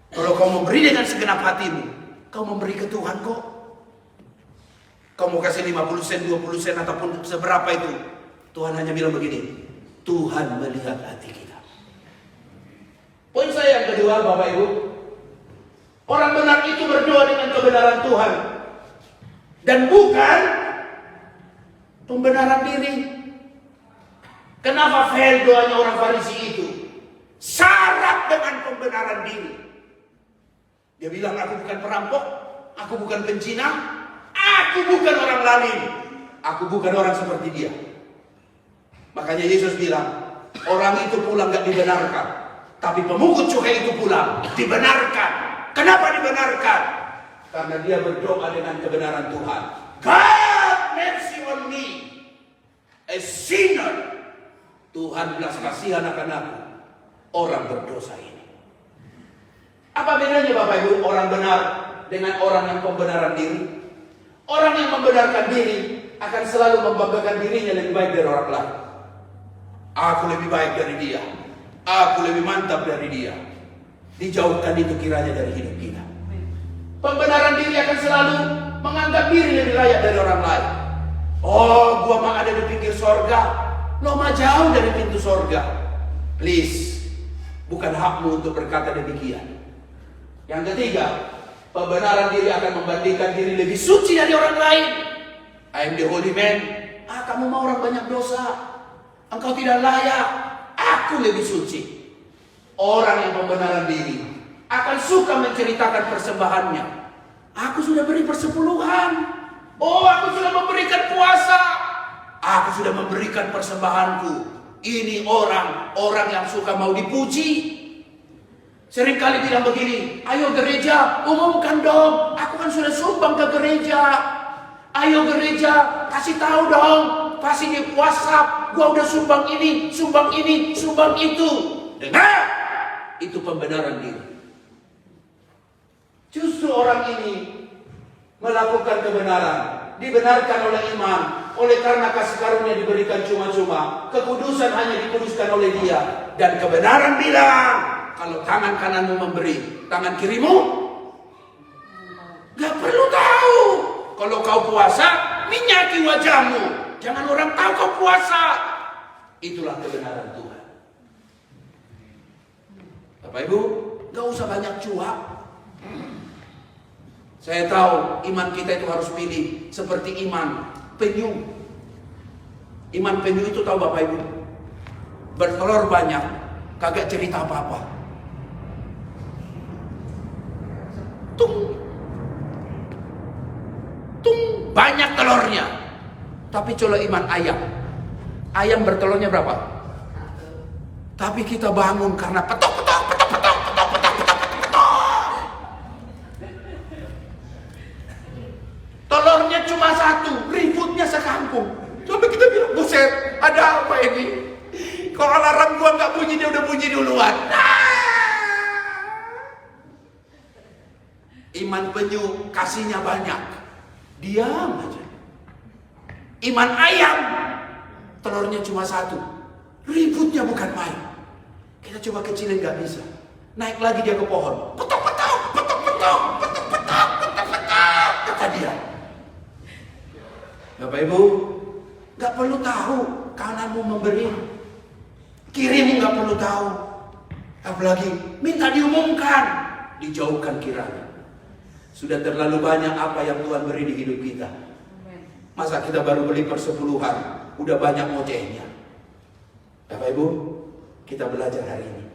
Kalau kau memberi dengan segenap hatimu, kau memberi ke Tuhan kok. Kau mau kasih 50 sen, 20 sen ataupun seberapa itu, Tuhan hanya bilang begini, Tuhan melihat hati kita. Poin saya yang kedua, Bapak Ibu, orang benar itu berdoa dengan kebenaran Tuhan dan bukan pembenaran diri. Kenapa fail doanya orang Farisi itu? Syarat dengan pembenaran diri. Dia bilang, aku bukan perampok, aku bukan pencina, aku bukan orang lalim, aku bukan orang seperti dia. Makanya Yesus bilang, orang itu pulang gak dibenarkan, tapi pemungut cukai itu pulang dibenarkan. Kenapa dibenarkan? karena dia berdoa dengan kebenaran Tuhan. God mercy on me, a sinner. Tuhan belas kasihan akan aku, orang berdosa ini. Apa bedanya Bapak Ibu orang benar dengan orang yang pembenaran diri? Orang yang membenarkan diri akan selalu membanggakan dirinya lebih baik dari orang lain. Aku lebih baik dari dia, aku lebih mantap dari dia. Dijauhkan itu kiranya dari hidup kita. Pembenaran diri akan selalu menganggap diri lebih layak dari orang lain. Oh, gua mah ada di pinggir sorga, lo mah jauh dari pintu sorga. Please, bukan hakmu untuk berkata demikian. Yang ketiga, pembenaran diri akan membandingkan diri lebih suci dari orang lain. I am the holy man. Kamu mau orang banyak dosa, engkau tidak layak. Aku lebih suci. Orang yang pembenaran diri akan suka menceritakan persembahannya. Aku sudah beri persepuluhan. Oh, aku sudah memberikan puasa. Aku sudah memberikan persembahanku. Ini orang yang suka mau dipuji. Seringkali bilang begini, ayo gereja, umumkan dong. Aku kan sudah sumbang ke gereja. Ayo gereja, kasih tahu dong. Kasih di WhatsApp, gua udah sumbang ini, sumbang ini, sumbang itu. Dengar, itu pembenaran diri. Justru orang ini melakukan kebenaran, dibenarkan oleh iman. Oleh karena kasih karunia diberikan cuma-cuma, kekudusan hanya dikuduskan oleh dia. Dan kebenaran bilang, kalau tangan kananmu memberi, tangan kirimu gak perlu tahu. Kalau kau puasa, minyaki wajahmu. Jangan orang tahu kau puasa. Itulah kebenaran Tuhan. Bapak Ibu, gak usah banyak cuak. Saya tahu iman kita itu harus pilih seperti iman penyu. Iman penyu itu tahu Bapak Ibu, bertelur banyak, kagak cerita apa-apa. Tung, banyak telurnya. Tapi coba iman ayam. Ayam bertelurnya berapa? Tapi kita bangun karena petok. Telurnya cuma satu, ributnya sekampung. Coba kita bilang, buset, ada apa ini? Kalau alarm gua nggak bunyi, dia udah bunyi duluan. Iman penyu kasihnya banyak, diam aja. Iman ayam, telurnya cuma satu, ributnya bukan main. Kita coba kecilin nggak bisa, naik lagi dia ke pohon, petok, kata dia. Bapak Ibu, nggak perlu tahu kananmu memberi, kirimu nggak perlu tahu, apalagi minta diumumkan, dijauhkan kiranya. Sudah terlalu banyak apa yang Tuhan beri di hidup kita. Masa kita baru beli persepuluhan, udah banyak ngocehnya. Bapak Ibu, kita belajar hari ini.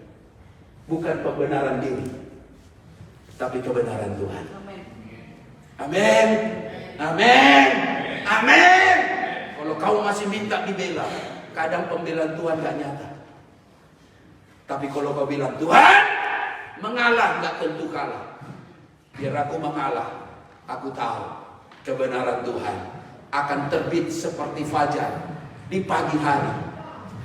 Bukan pembenaran diri, tapi kebenaran Tuhan. Amin. Amin. Amin. Kalau kau masih minta dibela, kadang pembelaan Tuhan gak nyata. Tapi kalau kau bilang, Tuhan, mengalah gak tentu kalah. Biar aku mengalah, aku tahu kebenaran Tuhan akan terbit seperti fajar di pagi hari.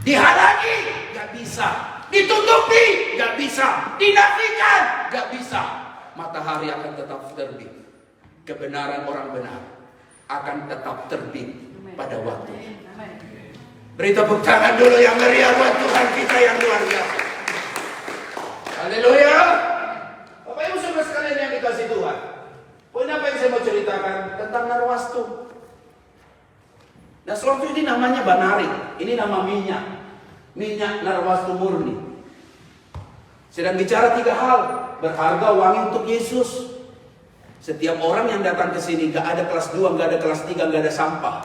Dihalangi, gak bisa. Ditutupi, gak bisa. Dinafikan, gak bisa. Matahari akan tetap terbit. Kebenaran orang benar akan tetap terbit pada waktunya. Beri tepuk tangan dulu yang meriah buat Tuhan kita yang luar biasa. Haleluya. Bapak Ibu saudara sekalian yang dikasih Tuhan, poin apa yang saya mau ceritakan tentang narwastu. Narwastu ini namanya banari, ini nama minyak narwastu murni. Sedang bicara 3 hal, berharga, wangi untuk Yesus. Setiap orang yang datang ke sini, gak ada kelas 2, gak ada kelas 3, gak ada sampah.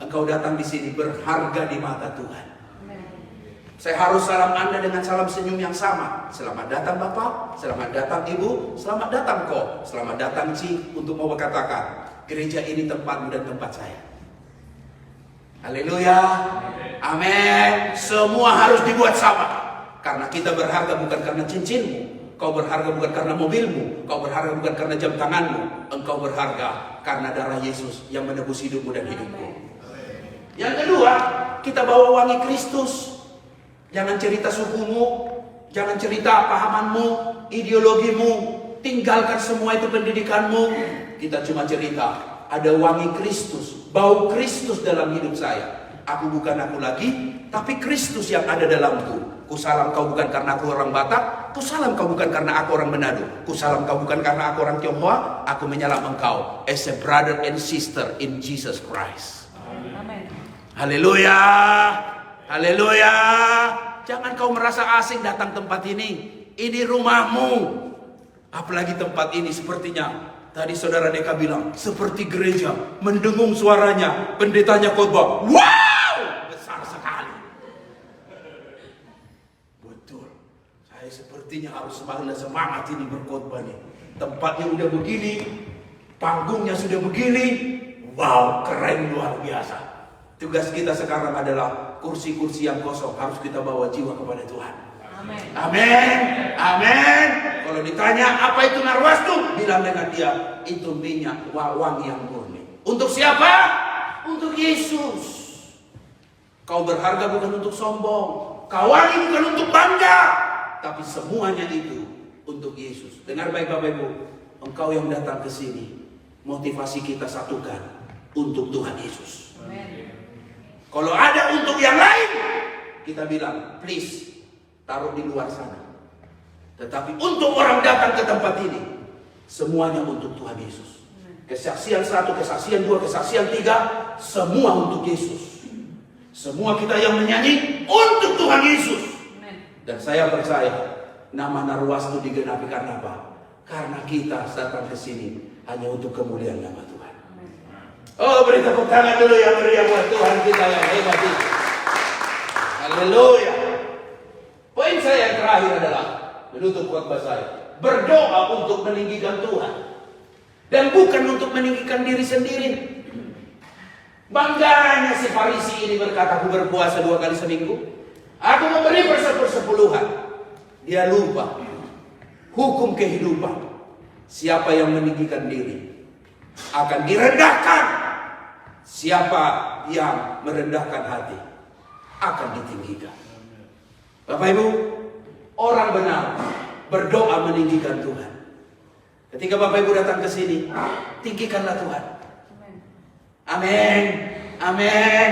Engkau datang di sini berharga di mata Tuhan. Saya harus salam Anda dengan salam senyum yang sama. Selamat datang Bapak, selamat datang Ibu, selamat datang Ko, selamat datang Ci, untuk mau berkatakan, gereja ini tempatmu dan tempat saya. Haleluya. Amin. Semua harus dibuat sama. Karena kita berharga bukan karena cincinmu, Kau berharga bukan karena mobilmu, kau berharga bukan karena jam tanganmu, engkau berharga karena darah Yesus yang menebus hidupmu dan hidupku. Yang kedua, kita bawa wangi Kristus. Jangan cerita sukumu, jangan cerita pahamanmu, ideologimu, tinggalkan semua itu pendidikanmu. Kita cuma cerita, ada wangi Kristus, bau Kristus dalam hidup saya. Aku bukan aku lagi, tapi Kristus yang ada dalamku. Kusalam kau bukan karena aku orang Batak, kusalam kau bukan karena aku orang Manado, kusalam kau bukan karena aku orang Tionghoa. Aku menyalam engkau as a brother and sister in Jesus Christ. Amin. Haleluya, haleluya. Jangan kau merasa asing datang tempat ini. Ini rumahmu. Apalagi tempat ini sepertinya tadi saudara Deka bilang seperti gereja, mendengung suaranya, pendetanya khotbah. Wow, besar sekali. Betul. Saya sepertinya harus semangat ini berkhotbah nih. Tempatnya udah begini, panggungnya sudah begini. Wow, keren luar biasa. Tugas kita sekarang adalah kursi-kursi yang kosong harus kita bawa jiwa kepada Tuhan. Amin. Amin, amin. Kalau ditanya apa itu narwastu, bilang dengan dia, itu minyak wangi yang murni. Untuk siapa? Untuk Yesus. Kau berharga bukan untuk sombong, kau wangi bukan untuk bangga, tapi semuanya itu untuk Yesus. Dengar baik Bapak Ibu, engkau yang datang ke sini, motivasi kita satukan untuk Tuhan Yesus. Amin. Kalau ada untuk yang lain, kita bilang, please, taruh di luar sana. Tetapi untuk orang datang ke tempat ini, semuanya untuk Tuhan Yesus. Kesaksian 1, kesaksian 2, kesaksian 3, semua untuk Yesus. Semua kita yang menyanyi untuk Tuhan Yesus. Dan saya percaya nama Narwastu digenapi karena apa? Karena kita datang ke sini hanya untuk kemuliaan nama Tuhan. Oh, beri tepuk tangan dulu yang meriah buat Tuhan kita yang hebat itu. Haleluya. Poin saya yang terakhir adalah menutup khotbah saya, berdoa untuk meninggikan Tuhan dan bukan untuk meninggikan diri sendiri. Bangganya si Farisi ini berkata, aku berpuasa 2 kali seminggu, aku memberi persepuluhan. Dia lupa hukum kehidupan. Siapa yang meninggikan diri akan direndahkan. Siapa yang merendahkan hati akan ditinggikan. Bapak Ibu, orang benar berdoa meninggikan Tuhan. Ketika Bapak Ibu datang ke sini, tinggikanlah Tuhan. Amin, amin,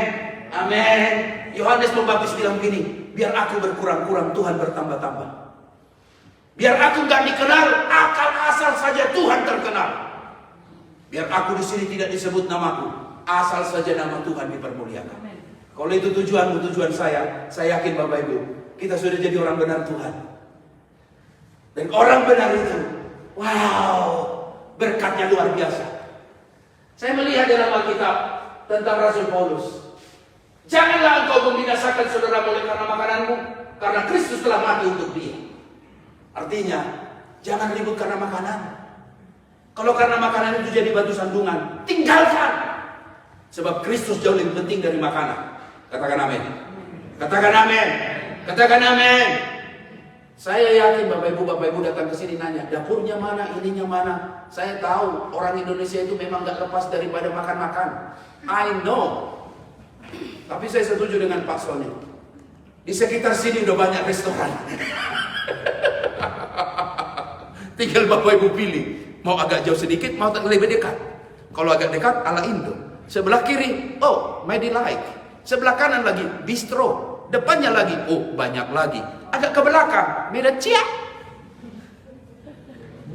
amin. Yohanes Pembaptis bilang begini, biar aku berkurang-kurang, Tuhan bertambah-tambah. Biar aku nggak dikenal, asal saja Tuhan terkenal. Biar aku di sini tidak disebut namaku, asal saja nama Tuhan dipermuliakan. Kalau itu tujuanmu, tujuan saya yakin Bapak Ibu, kita sudah jadi orang benar Tuhan. Dan orang benar itu, wow, berkatnya luar biasa. Saya melihat dalam Alkitab tentang Rasul Paulus. Janganlah engkau membinasakan saudara oleh karena makananmu, karena Kristus telah mati untuk dia. Artinya, jangan ribut karena makanan. Kalau karena makanan itu jadi batu sandungan, tinggalkan. Sebab Kristus jauh lebih penting dari makanan. Katakan amin. Katakan amin. Katakan amin. Saya yakin Bapak Ibu datang ke sini nanya, dapurnya mana, ininya mana. Saya tahu orang Indonesia itu memang gak lepas daripada makan-makan. I know. Tapi saya setuju dengan Pak Sony. Di sekitar sini udah banyak restoran. Tinggal Bapak Ibu pilih. Mau agak jauh sedikit, mau lebih dekat. Kalau agak dekat, ala Indo. Sebelah kiri, oh, Medilike. Sebelah kanan lagi, Bistro. Depannya lagi, oh, banyak lagi. Agak ke belakang, Medan Cia.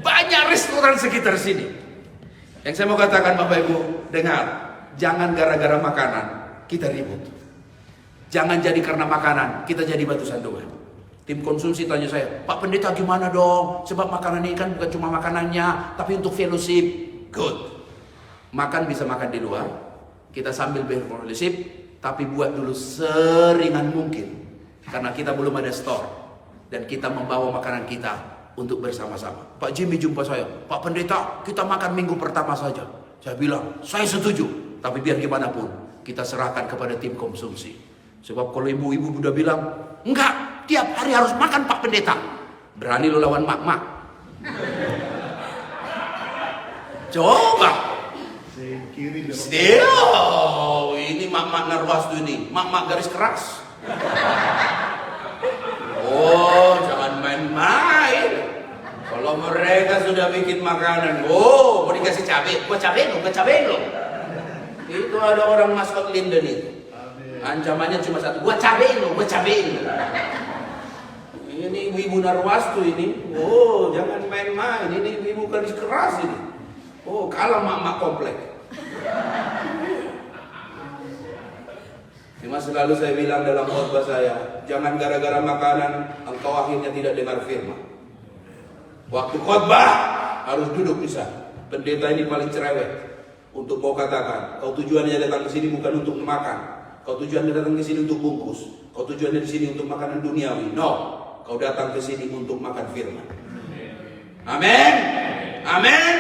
Banyak restoran sekitar sini. Yang saya mau katakan Bapak Ibu, dengar. Jangan gara-gara makanan, kita ribut. Jangan jadi karena makanan, kita jadi batu sandungan. Tim konsumsi tanya saya, Pak Pendeta gimana dong? Sebab makanan ini kan bukan cuma makanannya, tapi untuk fellowship. Good. Makan bisa makan di luar. Kita sambil berfellowship, tapi buat dulu seringan mungkin. Karena kita belum ada store. Dan kita membawa makanan kita untuk bersama-sama. Pak Jimmy jumpa saya, Pak Pendeta, kita makan minggu pertama saja. Saya bilang, saya setuju. Tapi biar gimana pun, kita serahkan kepada tim konsumsi. Sebab kalau ibu-ibu udah bilang, enggak, tiap hari harus makan Pak Pendeta. Berani lo lawan mak-mak? Coba. Ini mak-mak Narwastu ini, mak-mak garis keras. Oh, jangan main-main. Kalau mereka sudah bikin makanan, mau dikasih cabai, gua cabai lo. Itu ada orang maskot Linden itu. Ancamannya cuma satu, gua cabai lo. Ini ibu-ibu Narwastu ini. Oh, jangan main-main. Ini ibu garis keras ini. Oh, kalah mak-mak komplek. Cuma selalu saya bilang dalam khotbah saya, jangan gara-gara makanan engkau akhirnya tidak dengar firman. Waktu khotbah harus duduk di sana. Pendeta ini paling cerewet. Untuk kau katakan, kau tujuannya datang ke sini bukan untuk makan. Kau tujuannya datang ke sini untuk bungkus. Kau tujuannya di sini untuk makanan duniawi. No, kau datang ke sini untuk makan firman. Amin. Amin.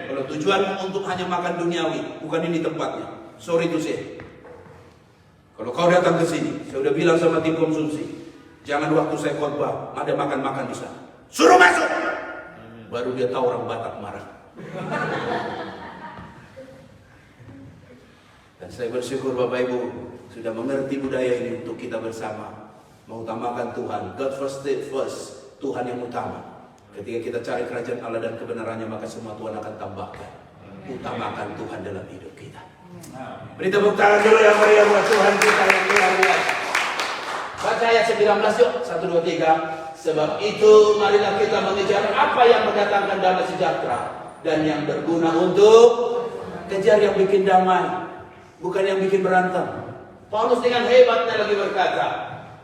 Kalau tujuan untuk hanya makan duniawi, bukan ini tempatnya. Sorry to say. Kalau kau datang ke sini, saya udah bilang sama tim konsumsi, jangan waktu saya khotbah ada makan-makan di sana. Suruh masuk. Baru dia tahu orang Batak marah. Dan saya bersyukur Bapak Ibu sudah mengerti budaya ini untuk kita bersama mengutamakan Tuhan. God first, Tuhan yang utama. Ketika kita cari kerajaan Allah dan kebenarannya, maka semua Tuhan akan tambahkan. Utamakan Tuhan dalam hidup kita. Beri tepuk tangan dulu yang meriah buat Tuhan kita yang luar biasa. Baca ayat 19 yuk. 1, 2, 3. Sebab itu marilah kita mengejar apa yang mendatangkan damai sejahtera dan yang berguna untuk kejar yang bikin damai, bukan yang bikin berantem. Paulus dengan hebatnya lagi berkata,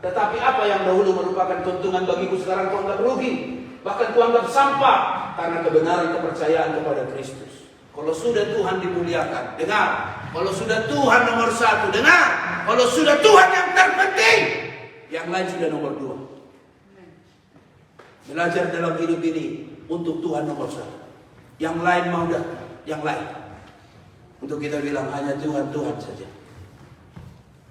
tetapi apa yang dahulu merupakan keuntungan bagiku sekarang ku anggap rugi, bahkan ku anggap sampah karena kebenaran kepercayaan kepada Kristus. Kalau sudah Tuhan dimuliakan, dengar. Kalau sudah Tuhan nomor 1, dengar. Kalau sudah Tuhan yang terpenting, yang lain sudah nomor 2. Belajar dalam hidup ini untuk Tuhan nomor 1. Yang lain mau dah, yang lain. Untuk kita bilang hanya Tuhan saja.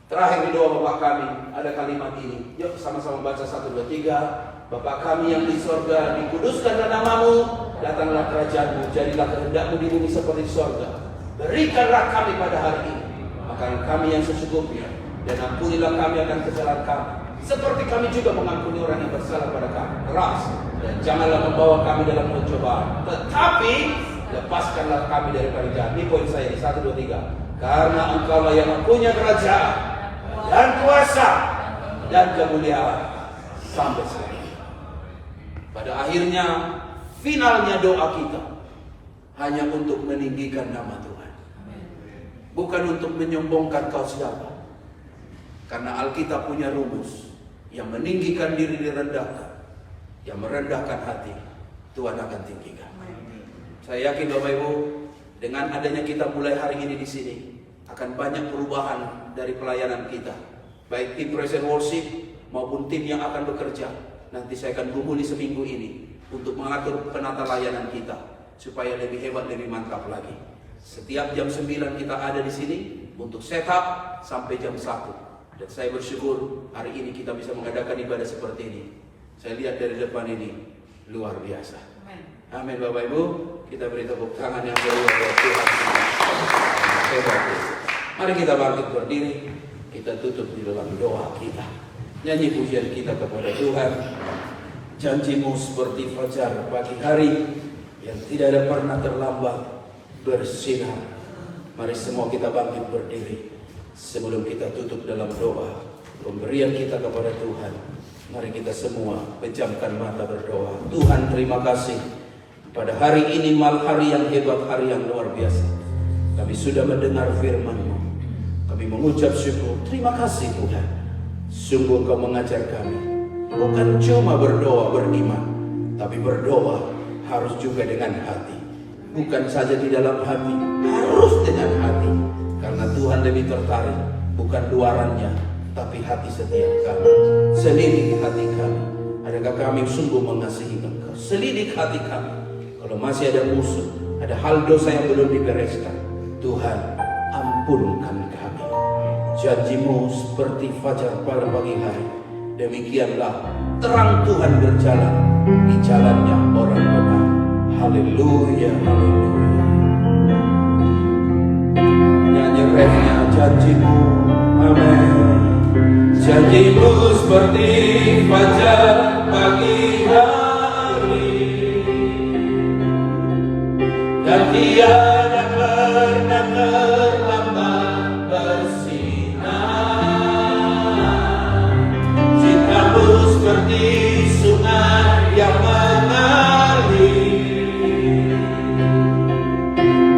Terakhir di doa Bapa kami ada kalimat ini. Yuk sama-sama baca 1, 2, 3. Bapa kami yang di sorga, dikuduskanlah namamu, datanglah kerajaanmu, jadilah kehendakmu di bumi seperti di sorga. Berikanlah kami pada hari ini makanan kami yang secukupnya, dan ampunilah kami akan kesalahan kami, seperti kami juga mengampuni orang yang bersalah pada kami. Keras, dan janganlah membawa kami dalam pencobaan, tetapi lepaskanlah kami daripada jahat. Ini poin saya, 1, 2, 3. Karena Engkaulah yang mempunyai kerajaan dan kuasa dan kemuliaan sampai sekarang. Pada akhirnya, finalnya doa kita hanya untuk meninggikan nama Tuhan, bukan untuk menyombongkan kau siapa. Karena Alkitab punya rumus, yang meninggikan diri direndahkan, yang merendahkan hati Tuhan akan tinggikan. Saya yakin Bapak Ibu, dengan adanya kita mulai hari ini di sini, akan banyak perubahan dari pelayanan kita, baik tim Praise and Worship maupun tim yang akan bekerja. Nanti saya akan gumuli seminggu ini untuk mengatur penata layanan kita supaya lebih hebat, lebih mantap lagi. Setiap jam 9 kita ada di sini untuk setup sampai jam 1. Dan saya bersyukur hari ini kita bisa mengadakan ibadah seperti ini. Saya lihat dari depan ini luar biasa. Amin Bapak Ibu, kita beri tepuk tangan yang meriah buat Tuhan. Hebat. Mari kita bangkit berdiri, kita tutup di dalam doa kita. Nyanyi pujian kita kepada Tuhan. Janjimu seperti fajar pagi hari yang tidak ada pernah terlambat bersinar. Mari semua kita bangkit berdiri sebelum kita tutup dalam doa pemberian kita kepada Tuhan. Mari kita semua pejamkan mata berdoa. Tuhan, terima kasih pada hari ini, malam hari yang hebat, hari yang luar biasa. Kami sudah mendengar firman-Mu. Kami mengucap syukur. Terima kasih Tuhan. Sungguh Engkau mengajar kami bukan cuma berdoa beriman, tapi berdoa harus juga dengan hati. Bukan saja di dalam hati, harus dengan hati. Karena Tuhan lebih tertarik bukan luarannya, tapi hati setiap kami. Selidiki hati kami. Adakah kami sungguh mengasihi Engkau? Selidik hati kami. Kalau masih ada musuh, ada hal dosa yang belum dibereskan, Tuhan ampunkan kami. Janjimu seperti fajar pada pagi hari. Demikianlah terang Tuhan berjalan di jalannya orang benar. Haleluya, haleluya. Nyanyi refnya, janjimu, amin. Janjimu seperti fajar pagi hari, dan tiada pernah terlambat bersinar. Cintamu seperti sungai yang mengalir,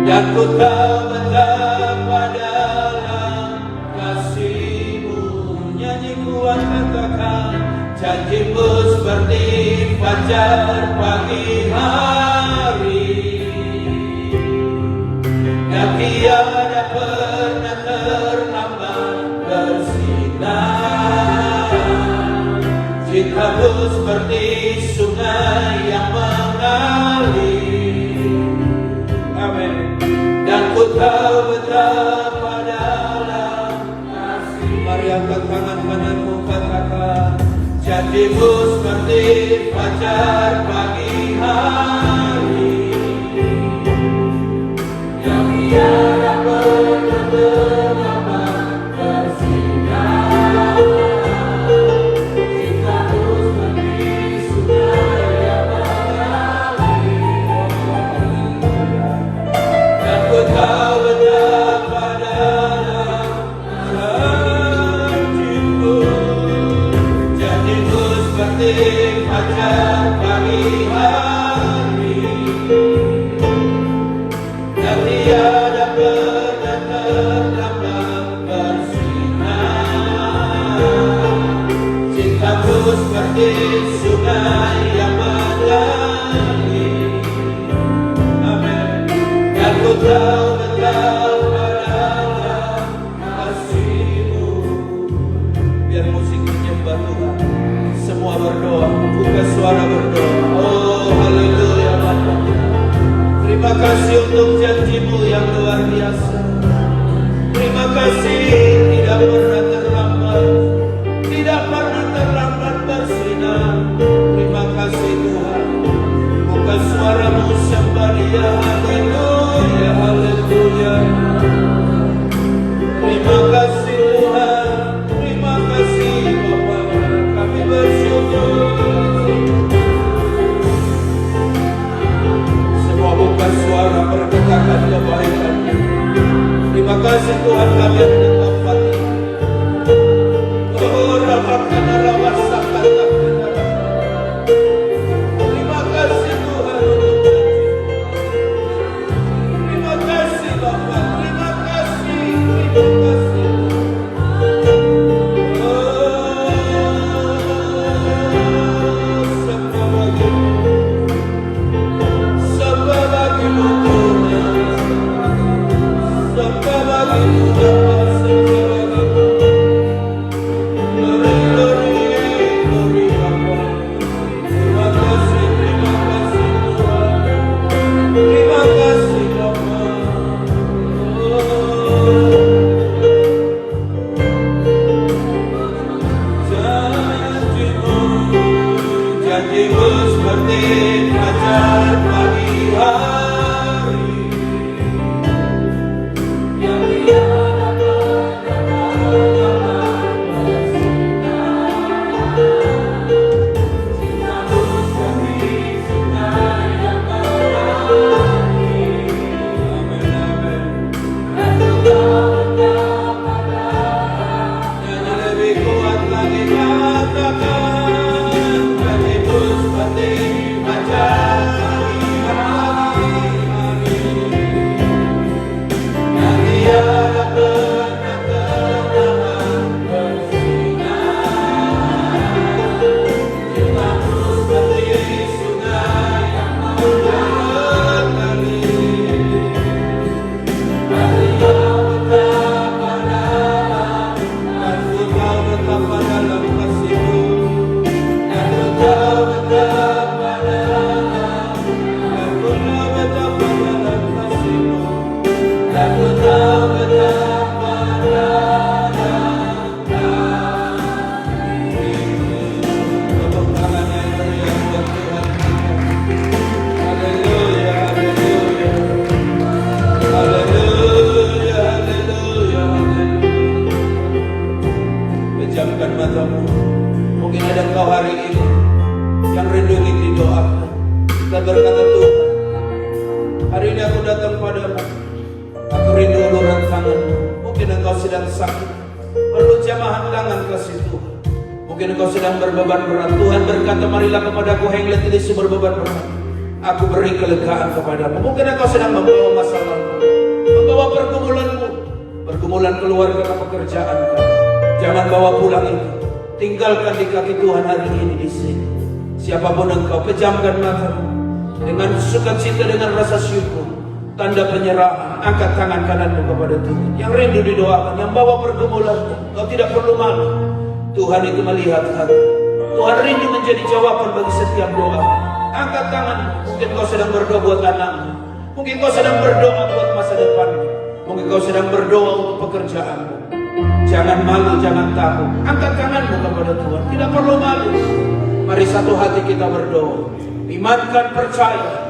dan ku tahu betapa dalam kasih-Mu. Nyanyi kuat katakan, janjimu seperti fajar pagi hari, dan tiada pernah terlambat bersinar. Cintamu seperti sungai yang mengalir, amin. Dan ku tahu betapa dalam kasih. Mari angkat tangan kananmu, katakan, janjimu seperti fajar pagi hari, yang tiada pernah terlambat bersinar. Cintamu seperti sungai yang mengalir, dan ku tahu betapa dalam janjimu. Janjimu seperti fajar pagi hari, dan tiada pernah terlambat bersinar. Cintamu seperti sungai yang mengalir, amin. Dan ku tahu betapa dalam kasih-Mu. Biar musik menyembah Tuhan, semua berdoa, buka suara berdoa. Oh haleluya, Bapa. Terima kasih untuk janji-Mu yang luar biasa. Terima kasih tidak pernah terlambat, tidak pernah terlambat bersinar. Terima kasih Tuhan. Buka suaramu sembah Dia. Haleluya, haleluya. Terima kasih Tuhan. Terima kasih Bapa. Kami bersyukur. Semua buka suara berkatakan kebaikan-Nya. Terima kasih Tuhan, kami ada di tempat ini. Oh, rapatkan rawasaka. Terima kasih Tuhan untuk janji. Terima kasih Bapa. Terima kasih. Terima kasih. Sembah bagimu. Sembah bagimu Tuhan. Sembah bagimu Bapa. sedang sakit, perlu jamahan tangan kasih Tuhan. Mungkin engkau sedang berbeban berat. Tuhan berkata, marilah kepadaku hai yang letih lesu berbeban berat, aku beri kelegaan kepadamu. Mungkin engkau sedang membawa masalah, membawa pergumulan keluarga ke pekerjaan kamu. Jangan bawa pulang itu, tinggalkan di kaki Tuhan hari ini di sini. Siapapun engkau, pejamkan matamu dengan sukacita, dengan rasa syukur, tanda penyerahan. Angkat tangan kananmu kepada Tuhan. Yang rindu didoakan, yang bawa pergumulanmu, kau tidak perlu malu. Tuhan itu melihat hati. Tuhan rindu menjadi jawaban bagi setiap doa. Angkat tanganmu. Mungkin kau sedang berdoa buat anakmu, mungkin kau sedang berdoa buat masa depanmu, mungkin kau sedang berdoa untuk pekerjaanmu. Jangan malu, jangan takut. Angkat tanganmu kepada Tuhan. Tidak perlu malu. Mari satu hati kita berdoa. Imankan, percaya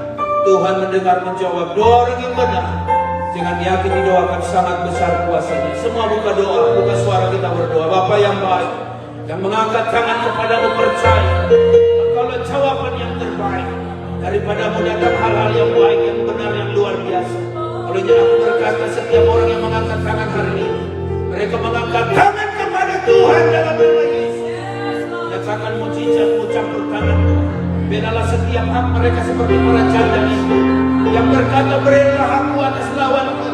Tuhan mendengar, menjawab doa orang yang benar. Dengan yakin didoakan, sangat besar kuasanya. Semua buka doa, buka suara kita berdoa. Bapa yang baik, yang mengangkat tangan kepadamu, percaya engkaulah jawaban yang terbaik. Daripadamu datang hal-hal yang baik, yang benar, yang luar biasa. Olehnya aku berkata, setiap orang yang mengangkat tangan hari ini, mereka mengangkat tangan kepada Tuhan dalam nama Yesus. Nyatakan mujizatmu campur tanganmu. Bedalah setiap hak mereka seperti para janda itu yang berkata, berilah aku atas lawanku.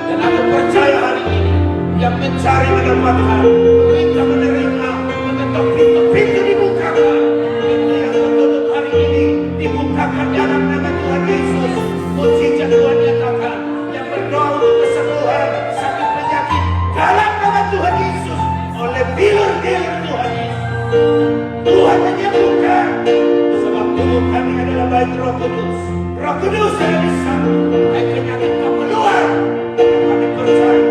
Dan aku percaya hari ini, yang mencari mendapatkan, meminta menerima, mengetuk pintu dibukakan. Pintu yang tertutup hari ini dibukakan dalam nama Tuhan Yesus. Mujizat Tuhan nyatakan. Yang berdoa untuk kesembuhan sakit penyakit dalam nama Tuhan Yesus, oleh bilur-bilur Tuhan Yesus, Tuhan menyembuhkan. Sebab tubuh kami adalah baik Roh Kudus. Roh Kudus ada di sana. Baik penyakit kau keluar. Dan kami percaya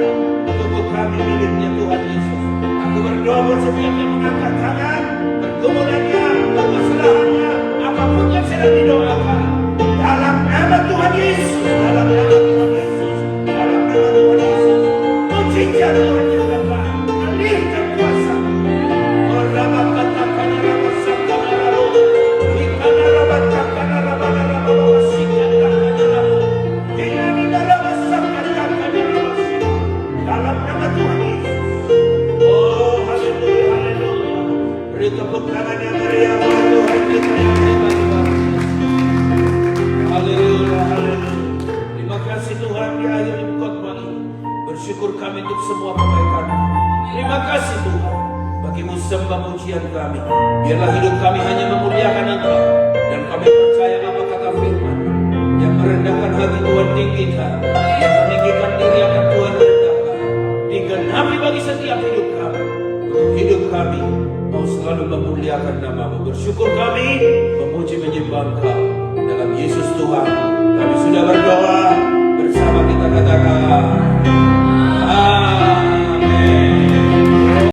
tubuh kami miliknya Tuhan Yesus. Aku berdoa buat setiap yang mengangkat tangan, pergumulannya, permasalahannya, apapun yang sedang didoakan, dalam nama Tuhan Yesus, dalam nama Tuhan Yesus, dalam nama Tuhan Yesus, mujizat Tuhan nyatakan, alirkan kuasa. Orang katakan rama sabda naralu, ikan rama takkan rama naralu, wasikan takkan naralu, dengan rama sabda takkan naralu, dalam nama Tuhan Yesus. Oh haleluya, haleluya. Beri tepuk tangan yang meriah buat Tuhan kita yang hebat. Haleluya, haleluya. Terima kasih Tuhan di akhir khotbah ini. Bersyukur kami untuk semua kebaikan. Terima kasih Tuhan. Bagimu sembah pujian kami. Biarlah hidup kami hanya memuliakan Engkau. Dan kami percaya apa kata firman. Yang merendahkan hati Tuhan tinggikan. Yang meninggikan diri akan Tuhan rendahkan. Digenapi bagi setiap hidup kami. Untuk hidup kami mau selalu memuliakan nama-Mu. Bersyukur kami, memuji menyembah Engkau. Dalam Yesus Tuhan, kami sudah berdoa bersama, kita katakan